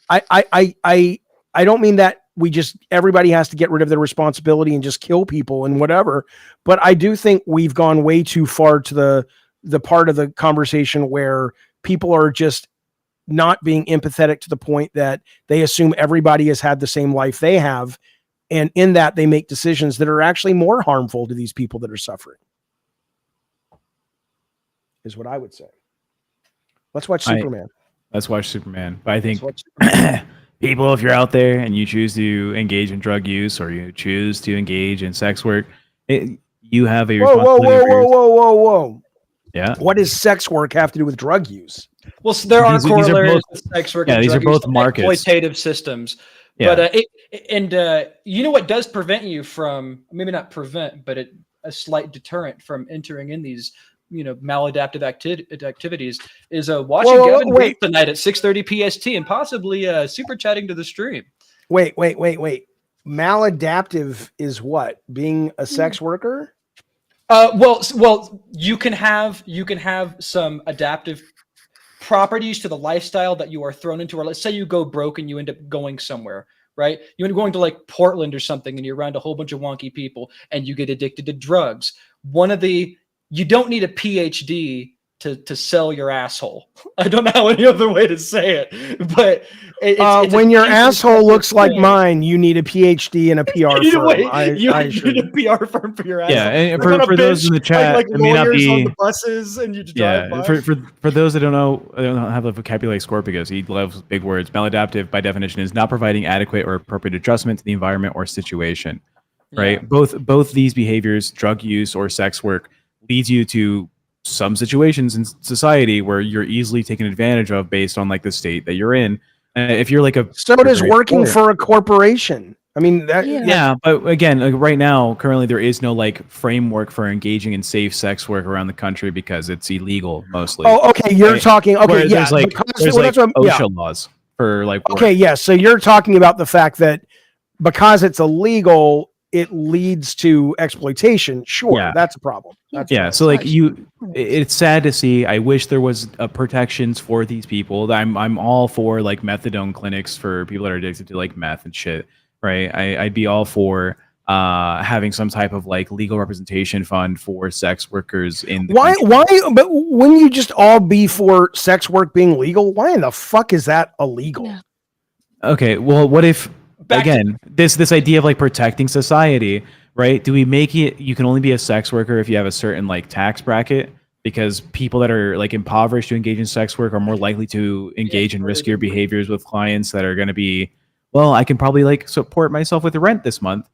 I don't mean that everybody has to get rid of their responsibility and just kill people and whatever. But I do think we've gone way too far to the part of the conversation where people are just not being empathetic to the point that they assume everybody has had the same life they have. And in that, they make decisions that are actually more harmful to these people that are suffering, is what I would say. Let's watch Superman. Let's watch Superman. But I think people, if you're out there and you choose to engage in drug use or you choose to engage in sex work, you have a responsibility. Whoa. Yeah. What does sex work have to do with drug use? Well, so there are corollaries with sex work. Yeah, these are both markets. Exploitative systems. Yeah. But you know what does prevent you from, maybe not prevent, but a slight deterrent from entering in these, maladaptive activities is watching Gavin Gates tonight at 6:30 PST and possibly super chatting to the stream. Wait. Maladaptive is what? Being a sex worker? Well, you can have some adaptive properties to the lifestyle that you are thrown into. Or let's say you go broke and you end up going somewhere, right? You end up going to like Portland or something, and you're around a whole bunch of wonky people, and you get addicted to drugs. You don't need a PhD to sell your asshole. I don't know any other way to say it, but it's when your asshole looks like mine, you need a PhD and a PR firm. You need a PR firm for your asshole. Yeah, and for those in the chat, like it may not be on the buses, and you just drive by. For those that don't know, I don't have the vocabulary like Scorpius. He loves big words. Maladaptive, by definition, is not providing adequate or appropriate adjustment to the environment or situation. Right? Yeah. Both these behaviors, drug use or sex work, leads you to some situations in society where you're easily taken advantage of based on like the state that you're in. If you're like so does working for a corporation. I mean, but again, like right now, currently there is no like framework for engaging in safe sex work around the country because it's illegal mostly. Oh, okay. You're talking. Okay, whereas there's like OSHA laws for like work. Okay, yes. So you're talking about the fact that because it's illegal, it leads to exploitation. Sure, that's a problem. So like it's sad to see. I wish there was protections for these people. I'm all for like methadone clinics for people that are addicted to like meth and shit. Right? I'd be all for having some type of like legal representation fund for sex workers in the country. Why? But wouldn't you just all be for sex work being legal? Why in the fuck is that illegal? Yeah. Okay, well, what if this idea of like protecting society, right? Do we make it you can only be a sex worker if you have a certain like tax bracket? Because people that are like impoverished to engage in sex work are more likely to engage in riskier behaviors with clients that are going to be, well, I can probably like support myself with the rent this month.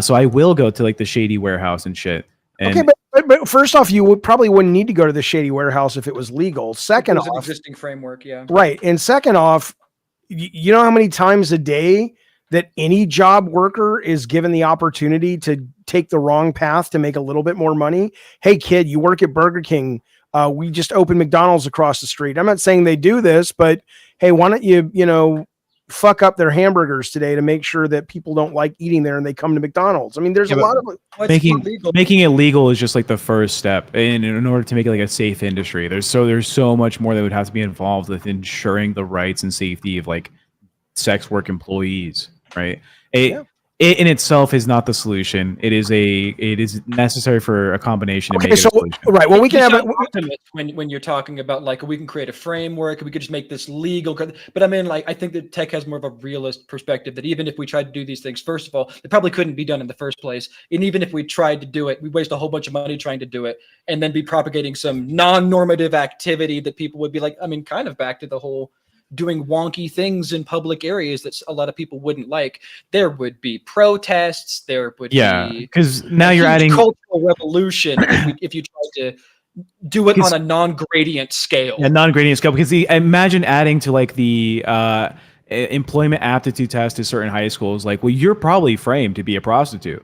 So I will go to like the shady warehouse and shit. And okay, but first off, you probably wouldn't need to go to the shady warehouse if it was legal. Second off, an existing framework, yeah. Right. And second off, you know how many times a day that any job worker is given the opportunity to take the wrong path to make a little bit more money. Hey kid, you work at Burger King. We just opened McDonald's across the street. I'm not saying they do this, but hey, why don't you fuck up their hamburgers today to make sure that people don't like eating there and they come to McDonald's. I mean, there's a lot of making it legal is just like the first step, and in order to make it like a safe industry, there's so much more that would have to be involved with ensuring the rights and safety of like sex work employees, right? It in itself is not the solution. It is necessary for a combination. Okay, to make so it a solution. right. Well, we can have when you're talking about like we can create a framework, we could just make this legal. But I mean, like I think that tech has more of a realist perspective. That even if we tried to do these things, first of all, it probably couldn't be done in the first place. And even if we tried to do it, we waste a whole bunch of money trying to do it, and then be propagating some non-normative activity that people would be like. I mean, kind of back to the whole doing wonky things in public areas that a lot of people wouldn't like. There would be protests. There would be because now you're adding cultural revolution if you try to do it on a non-gradient scale. Yeah, non-gradient scale. Because imagine adding to like the employment aptitude test to certain high schools. Like, well, you're probably framed to be a prostitute,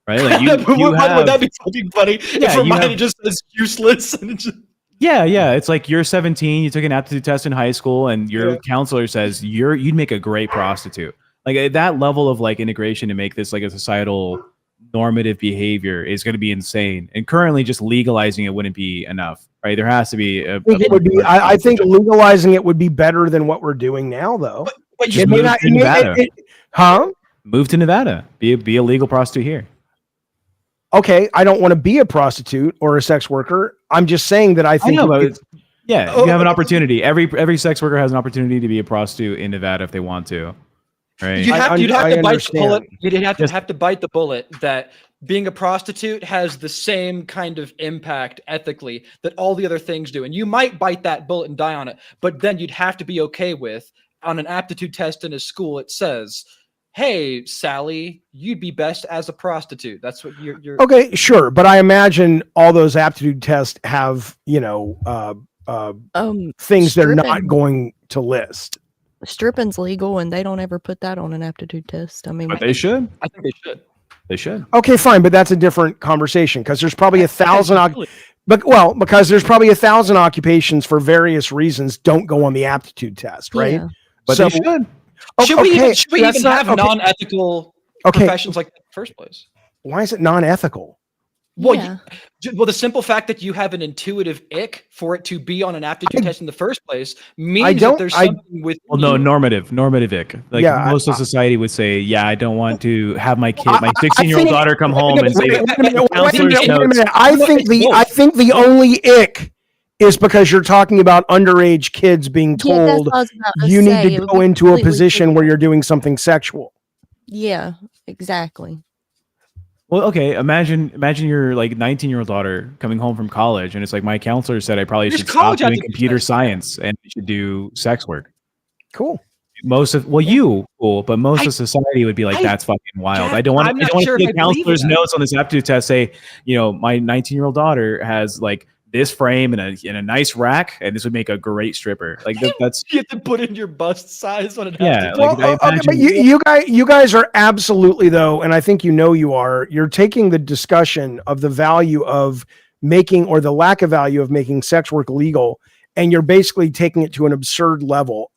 right? Like would that be fucking funny? If Hermione just says useless and it's just. Yeah. It's like you're 17, you took an aptitude test in high school, and your counselor says you'd make a great prostitute. Like at that level of like integration to make this like a societal normative behavior is going to be insane. And currently, just legalizing it wouldn't be enough, right? There has to be. I think legalizing it would be better than what we're doing now, though. But just move to Nevada. Move to Nevada. Be a legal prostitute here. Okay, I don't want to be a prostitute or a sex worker. I'm just saying that I think. You have an opportunity. Every sex worker has an opportunity to be a prostitute in Nevada if they want to. Right? You'd have to bite the bullet. You'd have to bite the bullet that being a prostitute has the same kind of impact ethically that all the other things do. And you might bite that bullet and die on it, but then you'd have to be okay with on an aptitude test in a school. It says, hey, Sally, you'd be best as a prostitute. That's what you're. Okay, sure. But I imagine all those aptitude tests have, things they're not going to list. Stripping's legal, and they don't ever put that on an aptitude test. I mean, but they should. I think they should. They should. Okay, fine, but that's a different conversation because there's probably 1,000. Because there's probably 1,000 occupations for various reasons don't go on the aptitude test, right? Yeah. But they should. Should we even have non-ethical professions like that in the first place? Why is it non-ethical? Well, the simple fact that you have an intuitive ick for it to be on an aptitude test in the first place means that there's something with. Well, no, normative ick. Like most of society would say, I don't want to have my 16-year-old daughter come home and say, I think the only ick is because you're talking about underage kids being told you need to go into a position where you're doing something sexual. Yeah, exactly. Well, okay. Imagine your like 19-year-old daughter coming home from college, and it's like my counselor said I probably should stop doing computer science and should do sex work. Cool. Most of most of society would be like, that's fucking wild. I don't want to see the counselor's notes on this aptitude test say, my 19-year-old daughter has like this frame and a nice rack, and this would make a great stripper. Like that's you have to put in your bust size on it. But you guys are absolutely though, and I think you're taking the discussion of the value of making or the lack of value of making sex work legal, and you're basically taking it to an absurd level.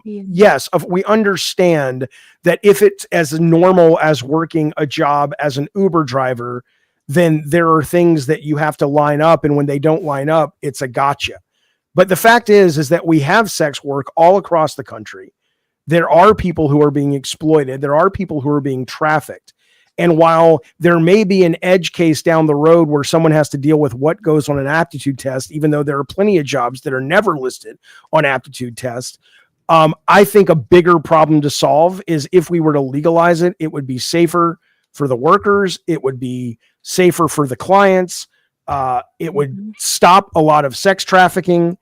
Yes, we understand that if it's as normal as working a job as an Uber driver, then there are things that you have to line up. And when they don't line up, it's a gotcha. But the fact is that we have sex work all across the country. There are people who are being exploited. There are people who are being trafficked. And while there may be an edge case down the road where someone has to deal with what goes on an aptitude test, even though there are plenty of jobs that are never listed on aptitude tests, I think a bigger problem to solve is if we were to legalize it, it would be safer for the workers. It would be safer for the clients. It would stop a lot of sex trafficking.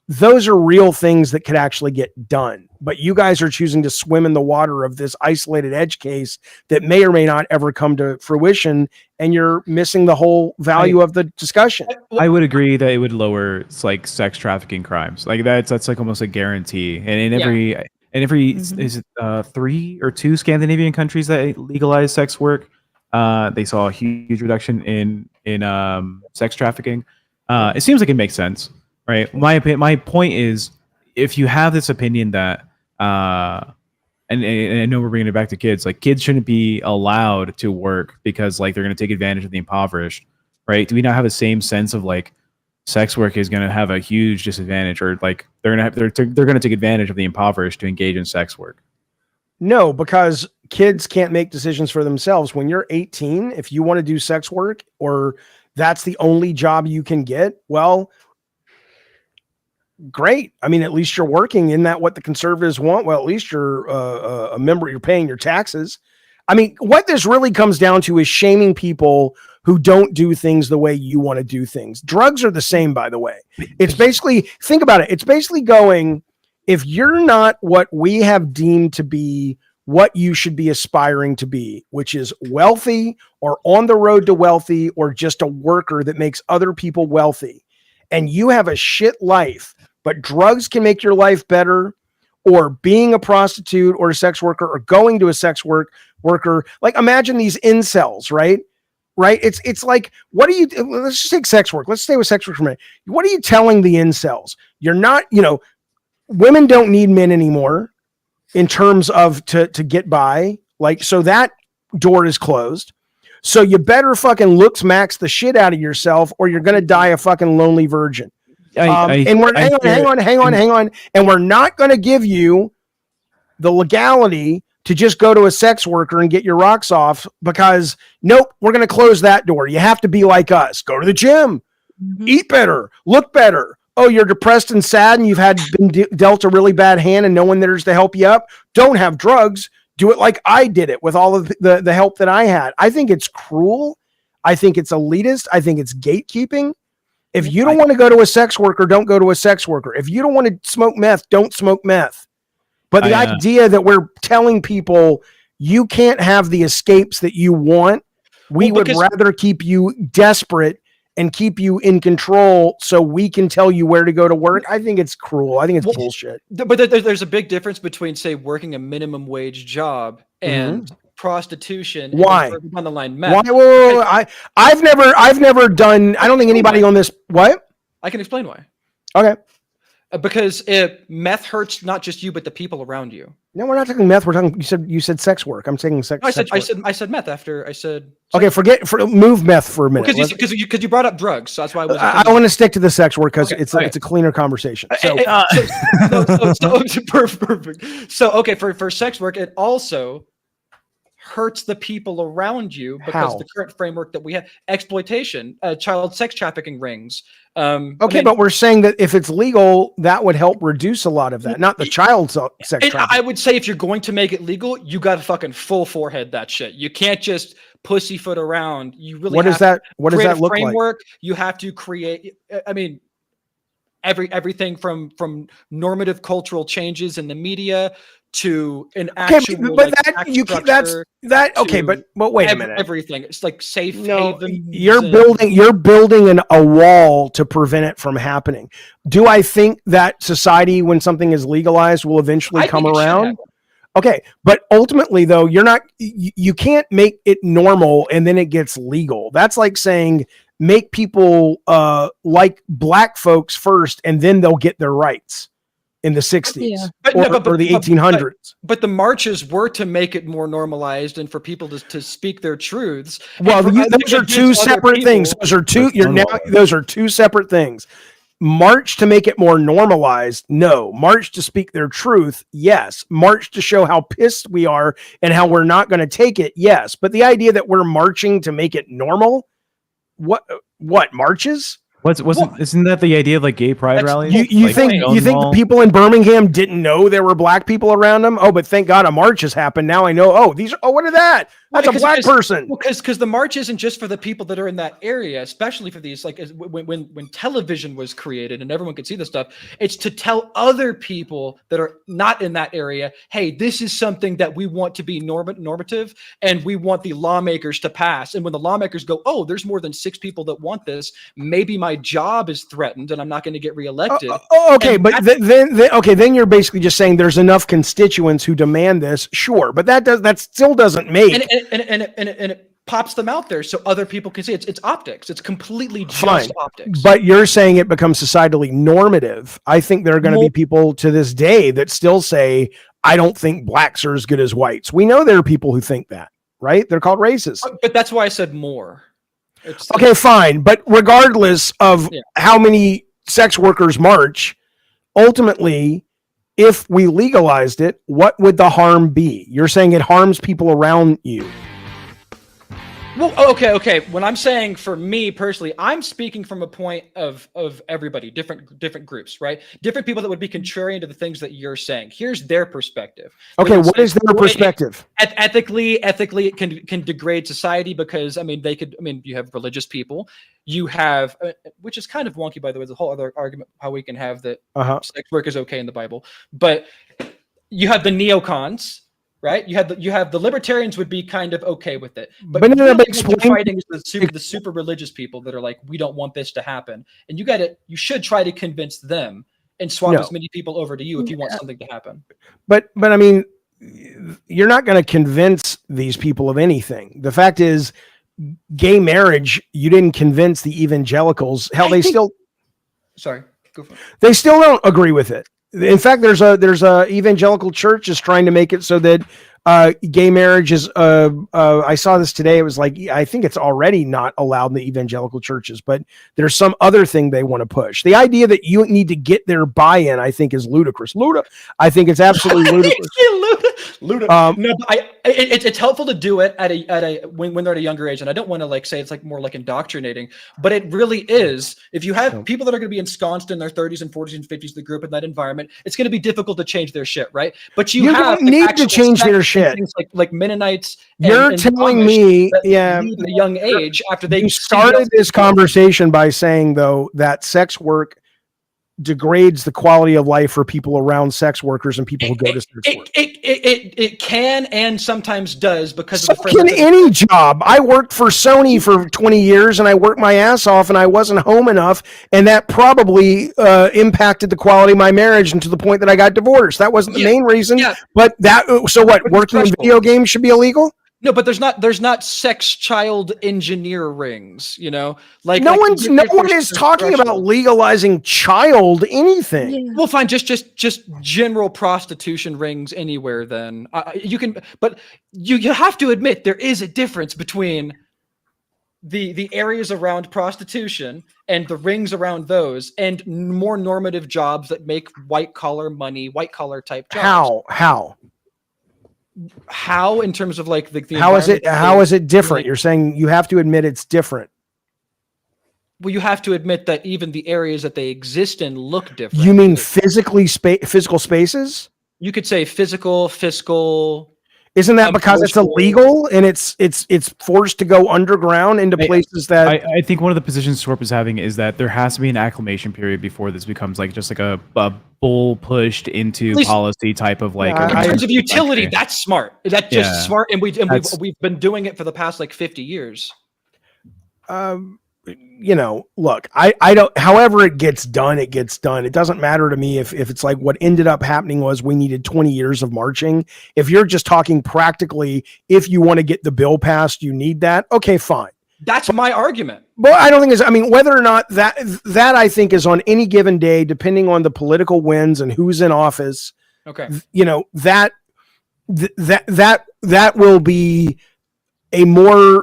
Those are real things that could actually get done. But you guys are choosing to swim in the water of this isolated edge case that may or may not ever come to fruition, and you're missing the whole value of the discussion. I would agree that it would lower like sex trafficking crimes. Like that's like almost a guarantee. And in And every is it 3 or 2 Scandinavian countries that legalize sex work, they saw a huge reduction in sex trafficking. It seems like it makes sense, right? My point is, if you have this opinion that and I know we're bringing it back to kids, like kids shouldn't be allowed to work because like they're going to take advantage of the impoverished, right? Do we not have the same sense of like sex work is going to have a huge disadvantage, or like they're going to take advantage of the impoverished to engage in sex work? No, because kids can't make decisions for themselves. When you're 18, if you want to do sex work or that's the only job you can get, well, great. I mean, at least you're working. Isn't that what the conservatives want? Well, at least you're a member, you're paying your taxes. I mean, what this really comes down to is shaming people who don't do things the way you want to do things. Drugs are the same, by the way. It's basically, think about it. It's basically going, if you're not what we have deemed to be what you should be aspiring to be, which is wealthy or on the road to wealthy or just a worker that makes other people wealthy, and you have a shit life, but drugs can make your life better, or being a prostitute or a sex worker or going to a sex worker, like imagine these incels, right? It's like, what do you, let's just take sex work. Let's stay with sex work for a minute. What are you telling the incels? You're not, women don't need men anymore in terms of to get by. Like, so that door is closed. So you better fucking looks max the shit out of yourself or you're going to die a fucking lonely virgin. And we're hang on. And we're not going to give you the legality to just go to a sex worker and get your rocks off because nope, we're going to close that door. You have to be like us. Go to the gym, eat better, look better. Oh, you're depressed and sad and you've been dealt a really bad hand and no one there's to help you up. Don't have drugs. Do it like I did it with all of the help that I had. I think it's cruel. I think it's elitist. I think it's gatekeeping. If you don't want to go to a sex worker, don't go to a sex worker. If you don't want to smoke meth, don't smoke meth. But the idea that we're telling people you can't have the escapes that you want, we would rather keep you desperate and keep you in control so we can tell you where to go to work. I think it's cruel. I think it's bullshit. But there's a big difference between, say, working a minimum wage job and prostitution. Why? On the line, meth. Why? I've never done. I don't think anybody on this. What? I can explain why. Okay. Because meth hurts not just you, but the people around you. No, we're not talking meth. We're talking. You said sex work. I'm taking sex. No, I said meth after I said. Okay, move meth for a minute. Because you brought up drugs, so that's why I want to stick to the sex work because it's a cleaner conversation. So, perfect. So for sex work, it also hurts the people around you because the current framework that we have, exploitation, child sex trafficking rings. But we're saying that if it's legal, that would help reduce a lot of that, not the child sex trafficking. I would say if you're going to make it legal, you got to fucking full forehead that shit. You can't just pussyfoot around. You really what does that look framework. like? You have to create. I mean, everything from normative cultural changes in the media to an actual but wait a minute. Everything. It's like safe haven. You're building a wall to prevent it from happening. Do I think that society, when something is legalized, will eventually come around? Okay, but ultimately though, you can't make it normal and then it gets legal. That's like saying make people like black folks first and then they'll get their rights. In the 60s or the 1800s. But the marches were to make it more normalized and for people to speak their truths. Well, those are two separate things. Those are two separate things. March to make it more normalized. No. March to speak their truth. Yes. March to show how pissed we are and how we're not going to take it. Yes. But the idea that we're marching to make it normal, what marches? Isn't that the idea of like gay pride rallies? You think the people in Birmingham didn't know there were black people around them? Oh, but thank God a march has happened. Now I know. What are that? That's a black person. Because the march isn't just for the people that are in that area, especially for these, like when television was created and everyone could see this stuff, it's to tell other people that are not in that area, hey, this is something that we want to be normative and we want the lawmakers to pass. And when the lawmakers go, oh, there's more than 6 people that want this, maybe my job is threatened and I'm not going to get reelected. Okay, but then you're basically just saying there's enough constituents who demand this, sure, but that still doesn't make and it pops them out there so other people can see it's optics. It's completely just fine. Optics. But you're saying it becomes societally normative. I think there are going to be people to this day that still say, I don't think blacks are as good as whites. We know there are people who think that, right? They're called racists. But that's why I said more. Okay, fine. But regardless of how many sex workers march, ultimately, if we legalized it, what would the harm be? You're saying it harms people around you. Well, okay. When I'm saying for me personally, I'm speaking from a point of everybody, different groups, right? Different people that would be contrarian to the things that you're saying. Here's their perspective. Okay, what is their perspective? Ethically, it can degrade society because you have religious people, you have, which is kind of wonky, by the way. There's a whole other argument how we can have that sex work is okay in the Bible, but you have the neocons. Right, you have the libertarians would be kind of okay with it, but fighting the super religious people that are like, we don't want this to happen, and you should try to convince them and swap as many people over to you if you want something to happen. But I mean, you're not going to convince these people of anything. The fact is, gay marriage, you didn't convince the evangelicals. Hell, Sorry, go for it. They still don't agree with it. In fact, there's a evangelical church is trying to make it so that gay marriage is. I saw this today. It was like, I think it's already not allowed in the evangelical churches, but there's some other thing they want to push. The idea that you need to get their buy-in, I think, is ludicrous. I think it's absolutely ludicrous. No, it's helpful to do it when they're at a younger age, and I don't want to say it's like more like indoctrinating, but it really is. If you have people that are going to be ensconced in their 30s and 40s and 50s, the group in that environment, it's going to be difficult to change their shit, right? But you don't need to change their shit. Like Mennonites. You're telling me, at a young age after they started this conversation by saying though that sex work degrades the quality of life for people around sex workers and people who go to sex work. It can and sometimes does because so can any job. I worked for Sony for 20 years and I worked my ass off and I wasn't home enough, and that probably impacted the quality of my marriage and to the point that I got divorced. That wasn't the main reason, but so what? Working in video games should be illegal? No, but there's not sex child engineer rings, like no one is talking about legalizing child anything. Yeah. Well, fine, just general prostitution rings anywhere. Then you can, but you have to admit there is a difference between the areas around prostitution and the rings around those and more normative jobs that make white collar money, white collar type jobs. How in terms of like the how is it different? You're saying you have to admit it's different. Well, you have to admit that even the areas that they exist in look different. You mean physical spaces? You could say fiscal. Isn't that because it's illegal and it's forced to go underground into places that I think one of the positions Swarp is having is that there has to be an acclimation period before this becomes just like a bull pushed into policy type of in terms of utility. That's smart. That's just smart, and we've been doing it for the past 50 years. Look, I don't, however it gets done, it gets done. It doesn't matter to me if it's like what ended up happening was we needed 20 years of marching. If you're just talking practically, if you want to get the bill passed, you need that. Okay, fine. That's my argument. But I don't think whether or not that I think is on any given day, depending on the political winds and who's in office. Okay. That will be a more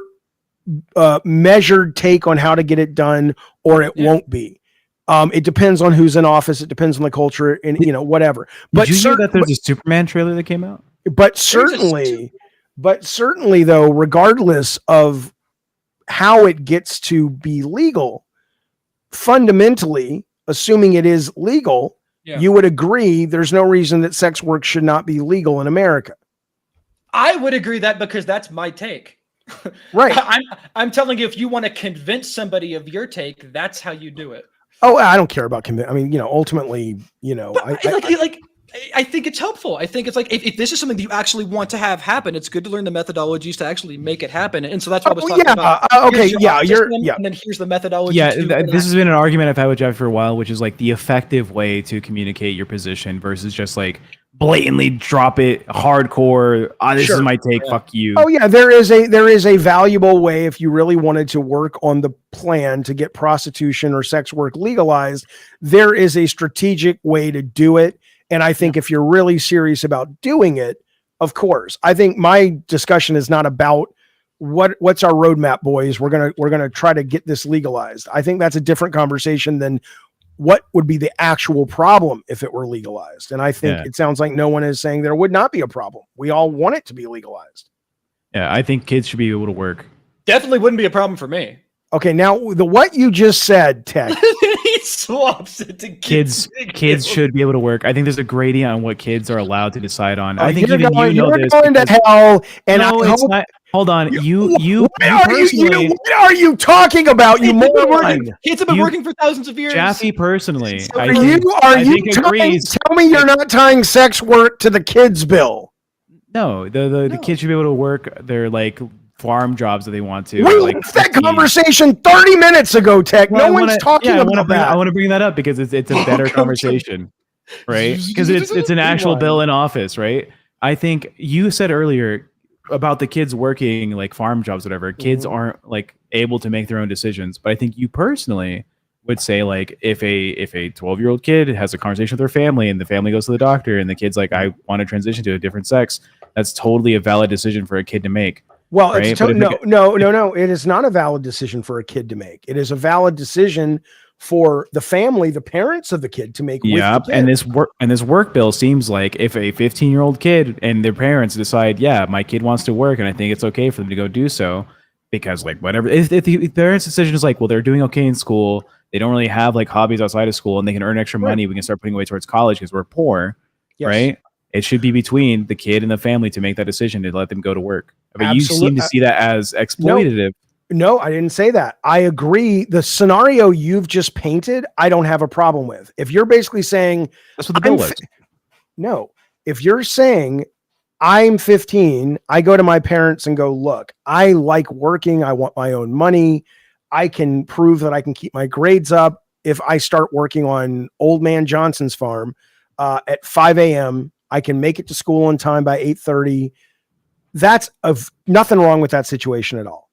measured take on how to get it done, or it won't be. It depends on who's in office. It depends on the culture and whatever. But did you hear that there's a Superman trailer that came out? But certainly though, regardless of how it gets to be legal, fundamentally, assuming it is legal, you would agree there's no reason that sex work should not be legal in America. I would agree that because that's my take. Right. I'm telling you, if you want to convince somebody of your take, that's how you do it. Oh, I don't care about convince. I mean, ultimately, But I think it's helpful. I think it's like if this is something that you actually want to have happen, it's good to learn the methodologies to actually make it happen. And so that's what I was talking about. And then here's the methodology. Yeah, this has been an argument I've had with Jeff for a while, which is like the effective way to communicate your position versus just like blatantly drop it hardcore. This is my take. Fuck you. Oh yeah, there is a valuable way if you really wanted to work on the plan to get prostitution or sex work legalized. There is a strategic way to do it. And I think if you're really serious about doing it, of course, I think my discussion is not about what's our roadmap, boys. We're gonna try to get this legalized. I think that's a different conversation than what would be the actual problem if it were legalized. And I think it sounds like no one is saying there would not be a problem. We all want it to be legalized. Yeah, I think kids should be able to work. Definitely wouldn't be a problem for me. Okay, now what you just said, Tech. He swaps it to kids should be able to work. I think there's a gradient on what kids are allowed to decide on. I think you're even going this. Going to hell, and no, it's not. Hold on, what are you talking about? You moron! Kids have been working for thousands of years. Jaffe personally, Tell me you're not tying sex work to the kids bill. No, the kids should be able to work their like farm jobs that they want to. We had that conversation 30 minutes ago, Tech. Well, no one's talking about that. I want to bring that up because it's a better conversation, right? Because it's an actual bill in office, right? I think you said earlier about the kids working like farm jobs, whatever. Kids aren't like able to make their own decisions, but I think you personally would say like if a 12-year-old kid has a conversation with their family and the family goes to the doctor and the kid's like, I want to transition to a different sex, that's totally a valid decision for a kid to make. Well, right? No. It is not a valid decision for a kid to make. It is a valid decision for the family, the parents of the kid to make. Yeah, and this work bill seems like if a 15-year-old kid and their parents decide, yeah, my kid wants to work, and I think it's okay for them to go do so, because like whatever. If the parents' decision is like, well, they're doing okay in school, they don't really have like hobbies outside of school, and they can earn extra money, we can start putting away towards college because we're poor, right? It should be between the kid and the family to make that decision to let them go to work. But you seem to see that as exploitative. No, I didn't say that. I agree. The scenario you've just painted, I don't have a problem with. If you're basically saying that's what the bill was. No, if you're saying I'm 15, I go to my parents and go, look, I like working. I want my own money. I can prove that I can keep my grades up if I start working on Old Man Johnson's farm at 5 a.m. I can make it to school on time by 8:30. That's nothing wrong with that situation at all.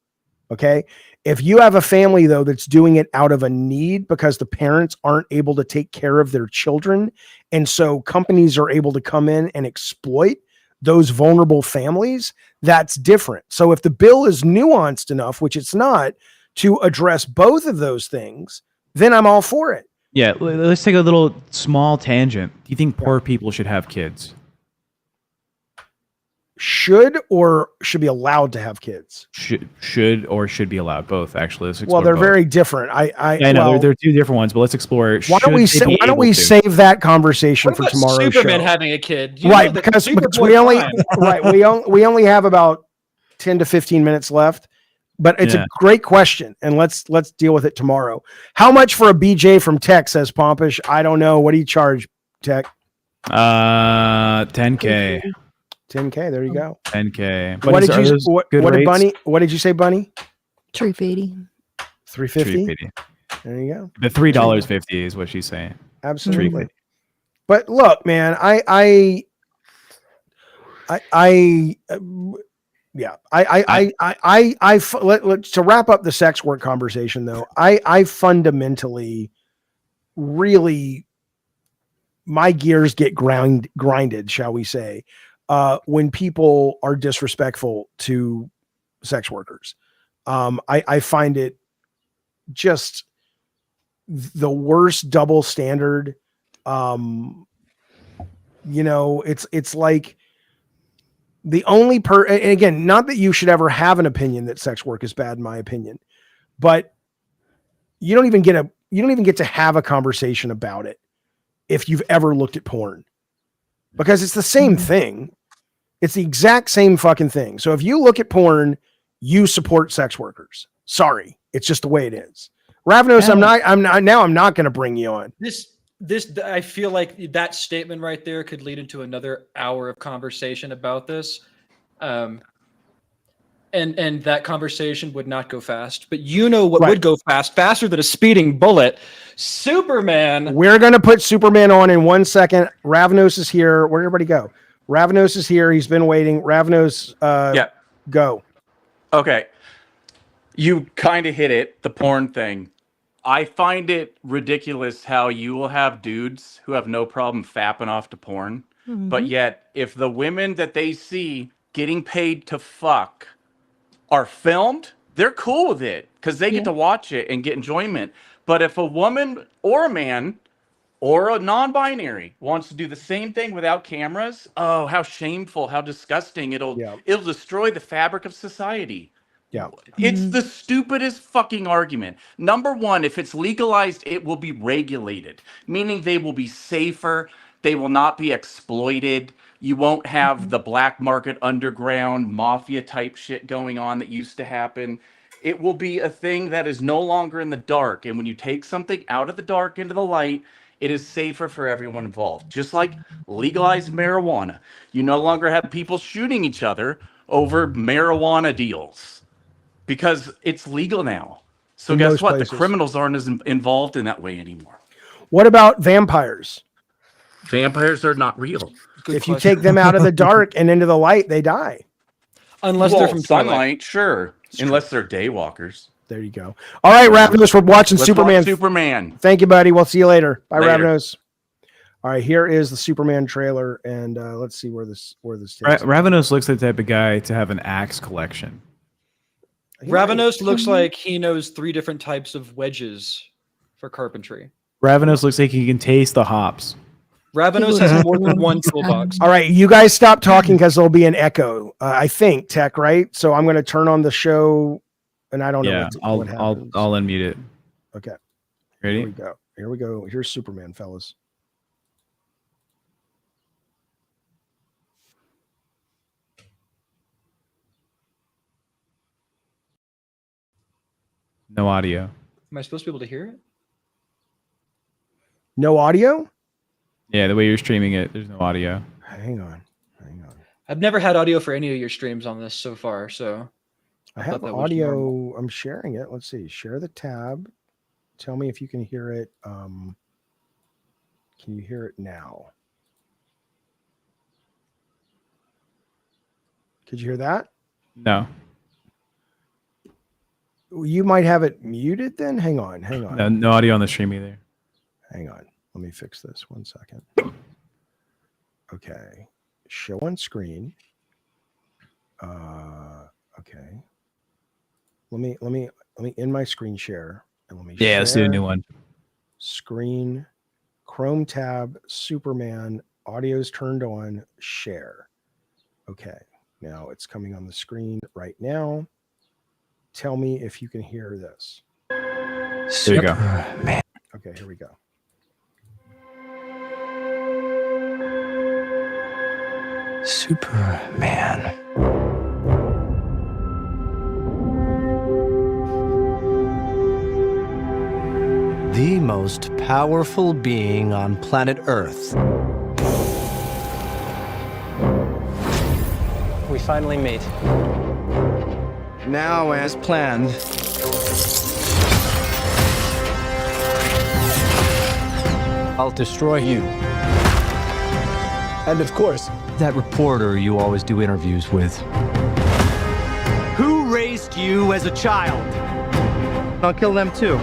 Okay. If you have a family though, that's doing it out of a need because the parents aren't able to take care of their children. And so companies are able to come in and exploit those vulnerable families. That's different. So if the bill is nuanced enough, which it's not, to address both of those things, then I'm all for it. Yeah. Let's take a little small tangent. Do you think poor people should have kids? Should or should be allowed to have kids? Should or should be allowed. Both, actually. Well, they're very different. I know they're two different ones, but let's explore. Why don't we save that conversation for tomorrow's show? Superman having a kid, right? Because we only have about 10 to 15 minutes left. But it's a great question, and let's deal with it tomorrow. How much for a BJ from Tech, says Pompish? I don't know. What do you charge, Tech? $10K. 10K. There you go. 10K. What did you say, Bunny? $350. $350. There you go. The $3.50 is what she's saying. Absolutely. But look, man, to wrap up the sex work conversation though, I fundamentally really, my gears get grinded, shall we say, when people are disrespectful to sex workers. I find it just the worst double standard. It's like the only and again, not that you should ever have an opinion that sex work is bad, in my opinion, but you don't even get to have a conversation about it if you've ever looked at porn, because it's the same thing. It's the exact same fucking thing. So if you look at porn, you support sex workers. Sorry, it's just the way it is. Ravnos, I'm not going to bring you on. I feel like that statement right there could lead into another hour of conversation about this. And that conversation would not go fast. But you know what would go faster than a speeding bullet? Superman. We're going to put Superman on in 1 second. Ravnos is here. Where'd everybody go? Ravnos is here. He's been waiting. Ravnos, go. Okay. You kind of hit it, the porn thing. I find it ridiculous how you will have dudes who have no problem fapping off to porn, but yet if the women that they see getting paid to fuck are filmed, they're cool with it because they get to watch it and get enjoyment. But if a woman or a man or a non-binary wants to do the same thing without cameras, oh, how shameful, how disgusting. It'll destroy the fabric of society. Yeah. It's the stupidest fucking argument. Number one, if it's legalized, it will be regulated, meaning they will be safer. They will not be exploited. You won't have the black market underground mafia type shit going on that used to happen. It will be a thing that is no longer in the dark. And when you take something out of the dark into the light, it is safer for everyone involved. Just like legalized marijuana. You no longer have people shooting each other over marijuana deals. Because it's legal now. So guess what? The criminals aren't as involved in that way anymore. What about vampires? Vampires are not real. If you take them out of the dark and into the light, they die. Unless they're from sunlight, sure. Unless they're daywalkers. There you go. All right, Ravnos, we're watching Superman. Superman. Thank you, buddy. We'll see you later. Bye, Ravnos. All right, here is the Superman trailer, and let's see where this takes. Ravnos looks like the type of guy to have an axe collection. Ravnos looks like he knows 3 different types of wedges for carpentry. Ravnos looks like he can taste the hops. Ravnos has more than one toolbox. All right, you guys stop talking because there'll be an echo. I think, Tech, right? So I'm going to turn on the show, and I don't know. Yeah, I'll unmute it. Okay. Ready? Here we go. Here's Superman, fellas. No audio. Am I supposed to be able to hear it? No audio? Yeah, the way you're streaming it, there's no audio. Hang on. I've never had audio for any of your streams on this so far, so I have audio. I'm sharing it. Let's see. Share the tab. Tell me if you can hear it. Can you hear it now? Could you hear that? No. You might have it muted then. Hang on. No audio on the stream either. Hang on. Let me fix this 1 second. Okay. Show on screen. Okay. Let me end my screen share and let me share. Let's do a new one. Screen, Chrome tab, Superman, audio's turned on, share. Okay. Now it's coming on the screen right now. Tell me if you can hear this. There you go. Man. Okay, here we go. Superman. The most powerful being on planet Earth. We finally meet. Now, as planned, I'll destroy you. And of course, that reporter you always do interviews with. Who raised you as a child? I'll kill them too.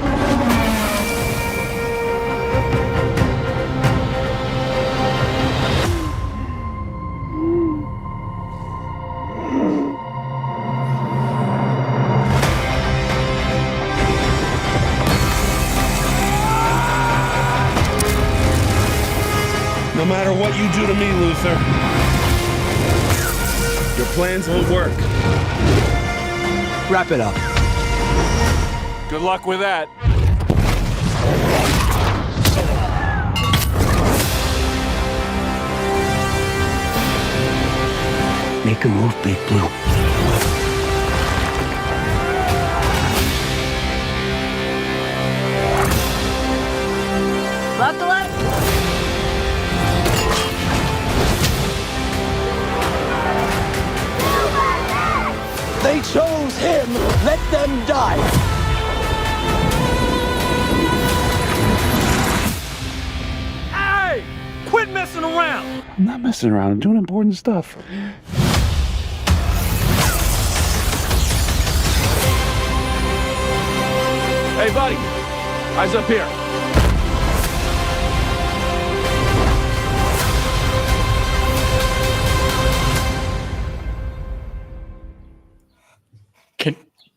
No matter what you do to me, Luther, your plans won't work. Wrap it up. Good luck with that. Make a move, Big Blue. Buckle up. They chose him. Let them die. Hey! Quit messing around! I'm not messing around. I'm doing important stuff. Hey, buddy. Eyes up here.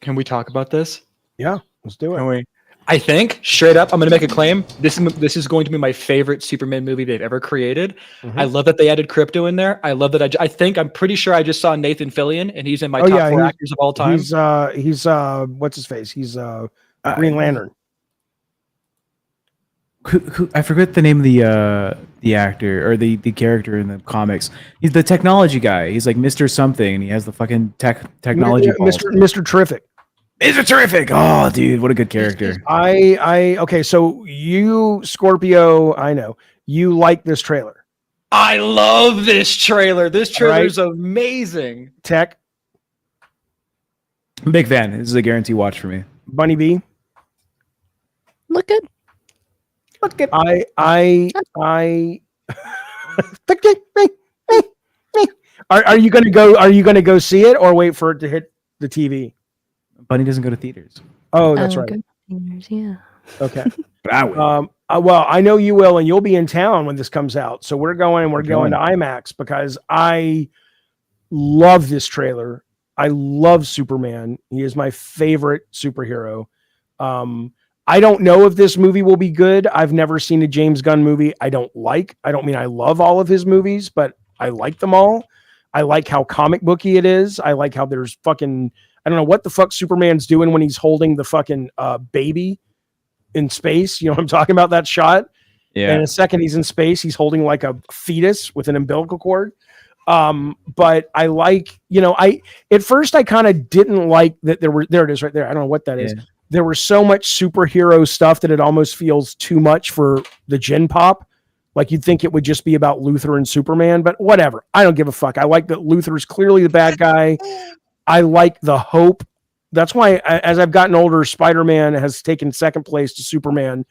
Can we talk about this? Yeah, let's do it. I think straight up, I'm going to make a claim. This is going to be my favorite Superman movie they've ever created. I love that they added crypto in there. I love that. I'm pretty sure I just saw Nathan Fillion, and he's in my top 4 actors of all time. He's what's his face? He's Green Lantern. Who I forget the name of the actor or the character in the comics. He's the technology guy. He's like Mr. Something, and he has the fucking technology. Mr. Terrific. Mr. Terrific. Oh, dude, what a good character. Okay, so you, Scorpio, I know you like this trailer. I love this trailer. This trailer is amazing. Tech. I'm a big fan. This is a guarantee watch for me. Bunny B. Look good. Look good. I Are you gonna go? Are you gonna go see it or wait for it to hit the TV? Bunny doesn't go to theaters. Oh, that's right. Good theaters, yeah. Okay. But I will. Well, I know you will, and you'll be in town when this comes out. So we're going to IMAX because I love this trailer. I love Superman. He is my favorite superhero. I don't know if this movie will be good. I've never seen a James Gunn movie I don't like. I don't mean I love all of his movies, but I like them all. I like how comic booky it is. I like how there's fucking, I don't know what the fuck Superman's doing when he's holding the fucking baby in space. You know what I'm talking about? That shot. Yeah. And in a second he's in space. He's holding like a fetus with an umbilical cord. But I like, at first I kind of didn't like that there it is right there. I don't know what that is. There was so much superhero stuff that it almost feels too much for the Gen Pop. Like you'd think it would just be about Luthor and Superman, but whatever. I don't give a fuck. I like that Luthor's clearly the bad guy. I like the hope. That's why as I've gotten older, Spider-Man has taken second place to Superman.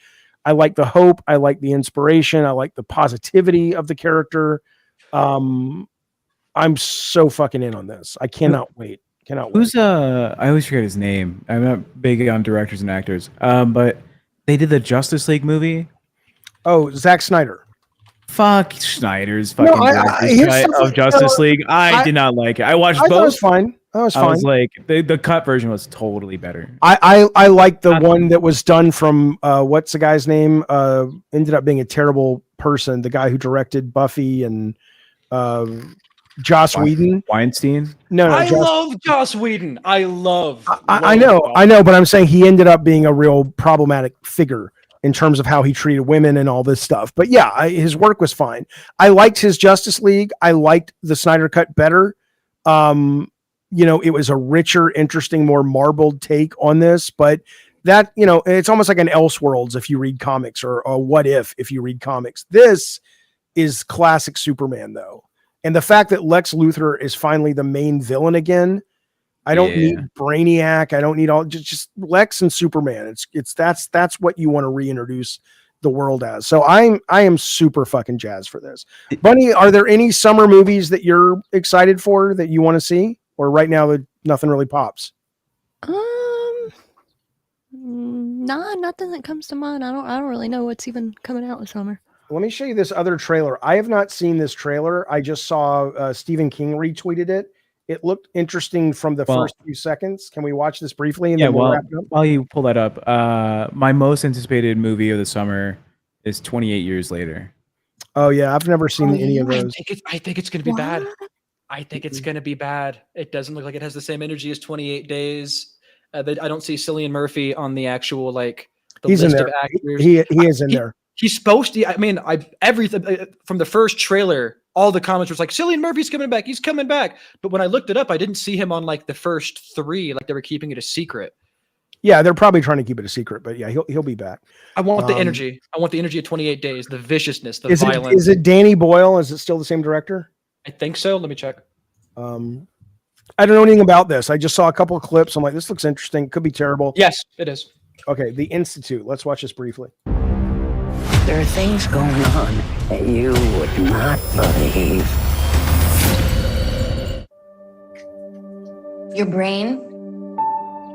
I like the hope. I like the inspiration. I like the positivity of the character. I'm so fucking in on this. I cannot wait. Who's I always forget his name. I'm not big on directors and actors. But they did the Justice League movie. Oh, Zack Snyder. Fuck Snyder's fucking of Justice League. I did not like it. I watched both. It was fine. I was like the cut version was totally better. I like the one that was done from what's the guy's name? Ended up being a terrible person. The guy who directed Buffy and Joss Whedon. Weinstein? No, I love Joss Whedon. I know, but I'm saying he ended up being a real problematic figure in terms of how he treated women and all this stuff. But yeah, his work was fine. I liked his Justice League. I liked the Snyder Cut better. It was a richer, interesting, more marbled take on this, but that, it's almost like an Elseworlds if you read comics or a What If you read comics. This is classic Superman though. And the fact that Lex Luthor is finally the main villain again, I don't need Brainiac. I don't need all just Lex and Superman. That's what you want to reintroduce the world as. So I am super fucking jazzed for this. Bunny, are there any summer movies that you're excited for that you want to see, or right now nothing really pops? Nah, nothing that comes to mind. I don't really know what's even coming out this summer. Let me show you this other trailer. I have not seen this trailer. I just saw Stephen King retweeted it. It looked interesting from the first few seconds. Can we watch this briefly? And then we'll wrap it up? While you pull that up, my most anticipated movie of the summer is 28 Years Later. Oh yeah, I've never seen any of those. I think it's going to be bad. I think it's going to be bad. It doesn't look like it has the same energy as 28 Days. I don't see Cillian Murphy on the actual the He's list in there. of actors. He is in there. He's supposed to. I mean, everything from the first trailer all the comments was like, Cillian Murphy's coming back. He's coming back. But when I looked it up, I didn't see him on like the first 3. Like they were keeping it a secret. Yeah, they're probably trying to keep it a secret, but yeah, he'll be back. I want the energy. I want the energy of 28 Days, the viciousness, the is violence. Is it Danny Boyle? Is it still the same director? I think so. Let me check. I don't know anything about this. I just saw a couple of clips. I'm like, this looks interesting. Could be terrible. Yes, it is. Okay, The Institute. Let's watch this briefly. There are things going on that you would not believe. Your brain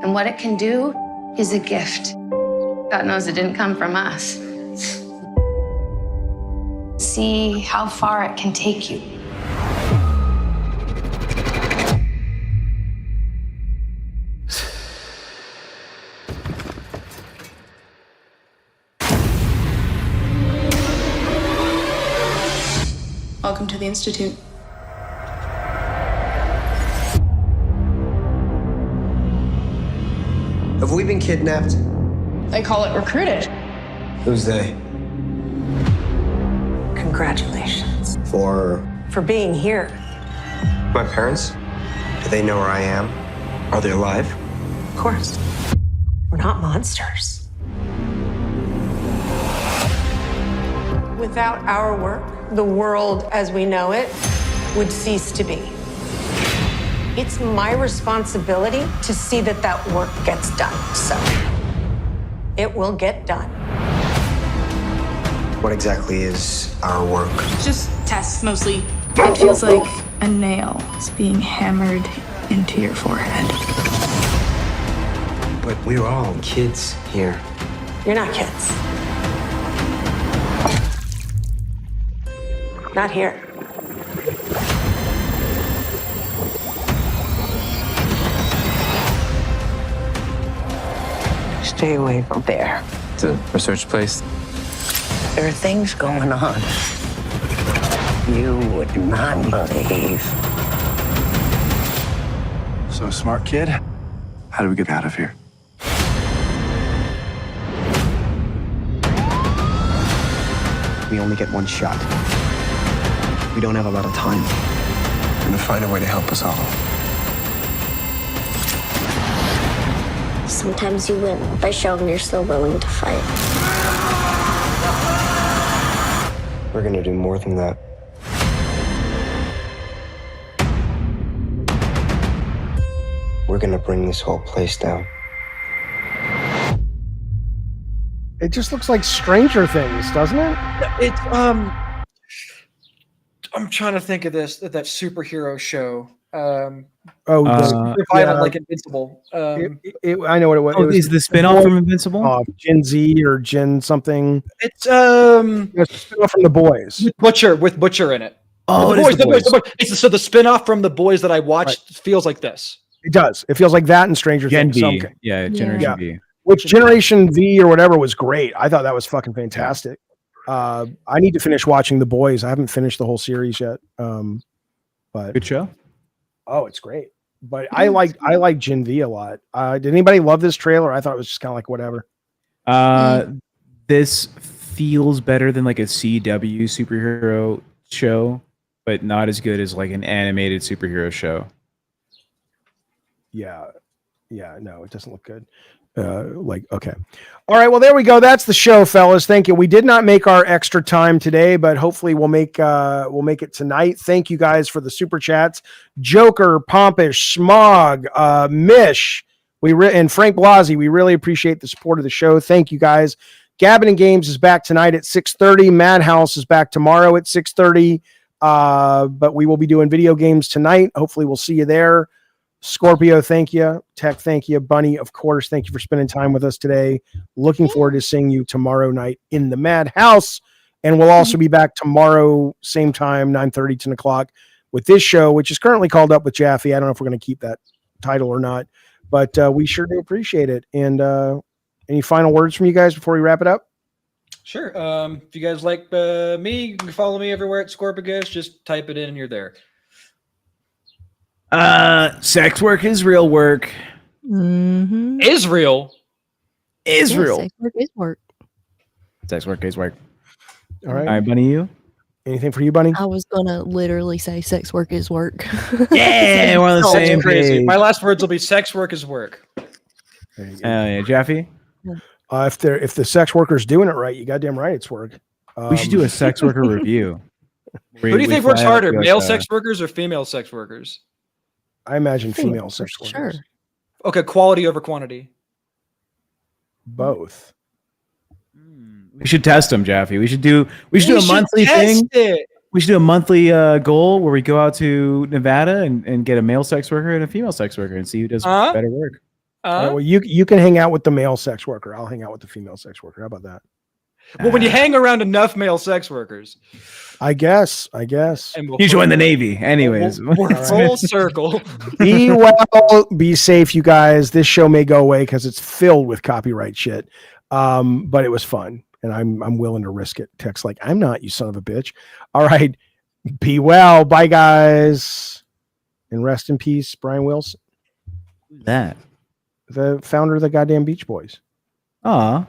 and what it can do is a gift. God knows it didn't come from us. See how far it can take you. Welcome to the Institute. Have we been kidnapped? They call it recruited. Who's they? Congratulations For being here. my parents? Do they know where I am? Are they alive? Of course. We're not monsters. Without our work, the world as we know it would cease to be. It's my responsibility to see that that work gets done. So it will get done. What exactly is our work? Just tests, mostly. It feels like a nail is being hammered into your forehead. But we're all kids here. You're not kids. Not here. Stay away from there. It's a research place. There are things going on you would not believe. So, smart kid, how do we get out of here? We only get one shot. We don't have a lot of time. I'm gonna find a way to help us all. Sometimes you win by showing you're still willing to fight. We're gonna do more than that. We're gonna bring this whole place down. It just looks like Stranger Things, doesn't it? It's I'm trying to think of that superhero show. Super violent, like Invincible. I know what it was. Oh, is the spinoff from Invincible? Gen Z or Gen something. It's It's a spinoff from The Boys. with Butcher in it. Oh, the boys. So the spinoff from The Boys that I watched feels like this. It does. It feels like that and Stranger Gen Things. V. Yeah, Generation V. Which Generation V or whatever was great. I thought that was fucking fantastic. I need to finish watching The Boys. I haven't finished the whole series yet. But good show. Oh, it's great. But I like Gen V a lot. Did anybody love this trailer? I thought it was just kind of like whatever. This feels better than like a CW superhero show, but not as good as like an animated superhero show. Yeah, no, it doesn't look good. Okay. All right, well, there we go. That's the show, fellas. Thank you. We did not make our extra time today, but hopefully we'll make it tonight. Thank you guys for the super chats. Joker, Pompish, Smog, Mish, and Frank Blasey. We really appreciate the support of the show. Thank you guys. Gabbin' and Games is back tonight at 6:30. Madhouse is back tomorrow at 6:30. But we will be doing video games tonight. Hopefully we'll see you there. Scorpio, thank you. Tech, thank you. Bunny, of course, thank you for spending time with us today. Looking forward to seeing you tomorrow night in the Madhouse. And we'll also be back tomorrow, same time, 9:30, 10 o'clock, with this show, which is currently called Up with Jaffe. I don't know if we're going to keep that title or not, but we sure do appreciate it. And any final words from you guys before we wrap it up? Sure. If you guys like me, you can follow me everywhere at Scorpigus. Just type it in and you're there. Sex work is real work. Mm-hmm. Israel. Sex work is work. Sex work is work. All right. All right, Bunny, you? Anything for you, Bunny? I was gonna literally say sex work is work. Yeah, we're on the same Crazy. page. My last words will be sex work is work. Yeah, Jeffy. If the sex worker's doing it right, you goddamn right it's work. We should do a sex worker review. Who do you think works harder, male sex workers or female sex workers? I imagine female sex workers. Sure. Okay, quality over quantity. Both. We should test them, Jeffy. We should do a monthly test thing. it. We should do a monthly goal where we go out to Nevada and get a male sex worker and a female sex worker and see who does better work. All right, well, you can hang out with the male sex worker. I'll hang out with the female sex worker. How about that? Well, when you hang around enough male sex workers, I guess. and You join the Navy, anyways. We're full circle. Be well, be safe, you guys. This show may go away because it's filled with copyright shit. But it was fun, and I'm willing to risk it. Text like, I'm not, you son of a bitch. All right. Be well. Bye, guys. And rest in peace, Brian Wilson. Who's that? The founder of the goddamn Beach Boys. Aw.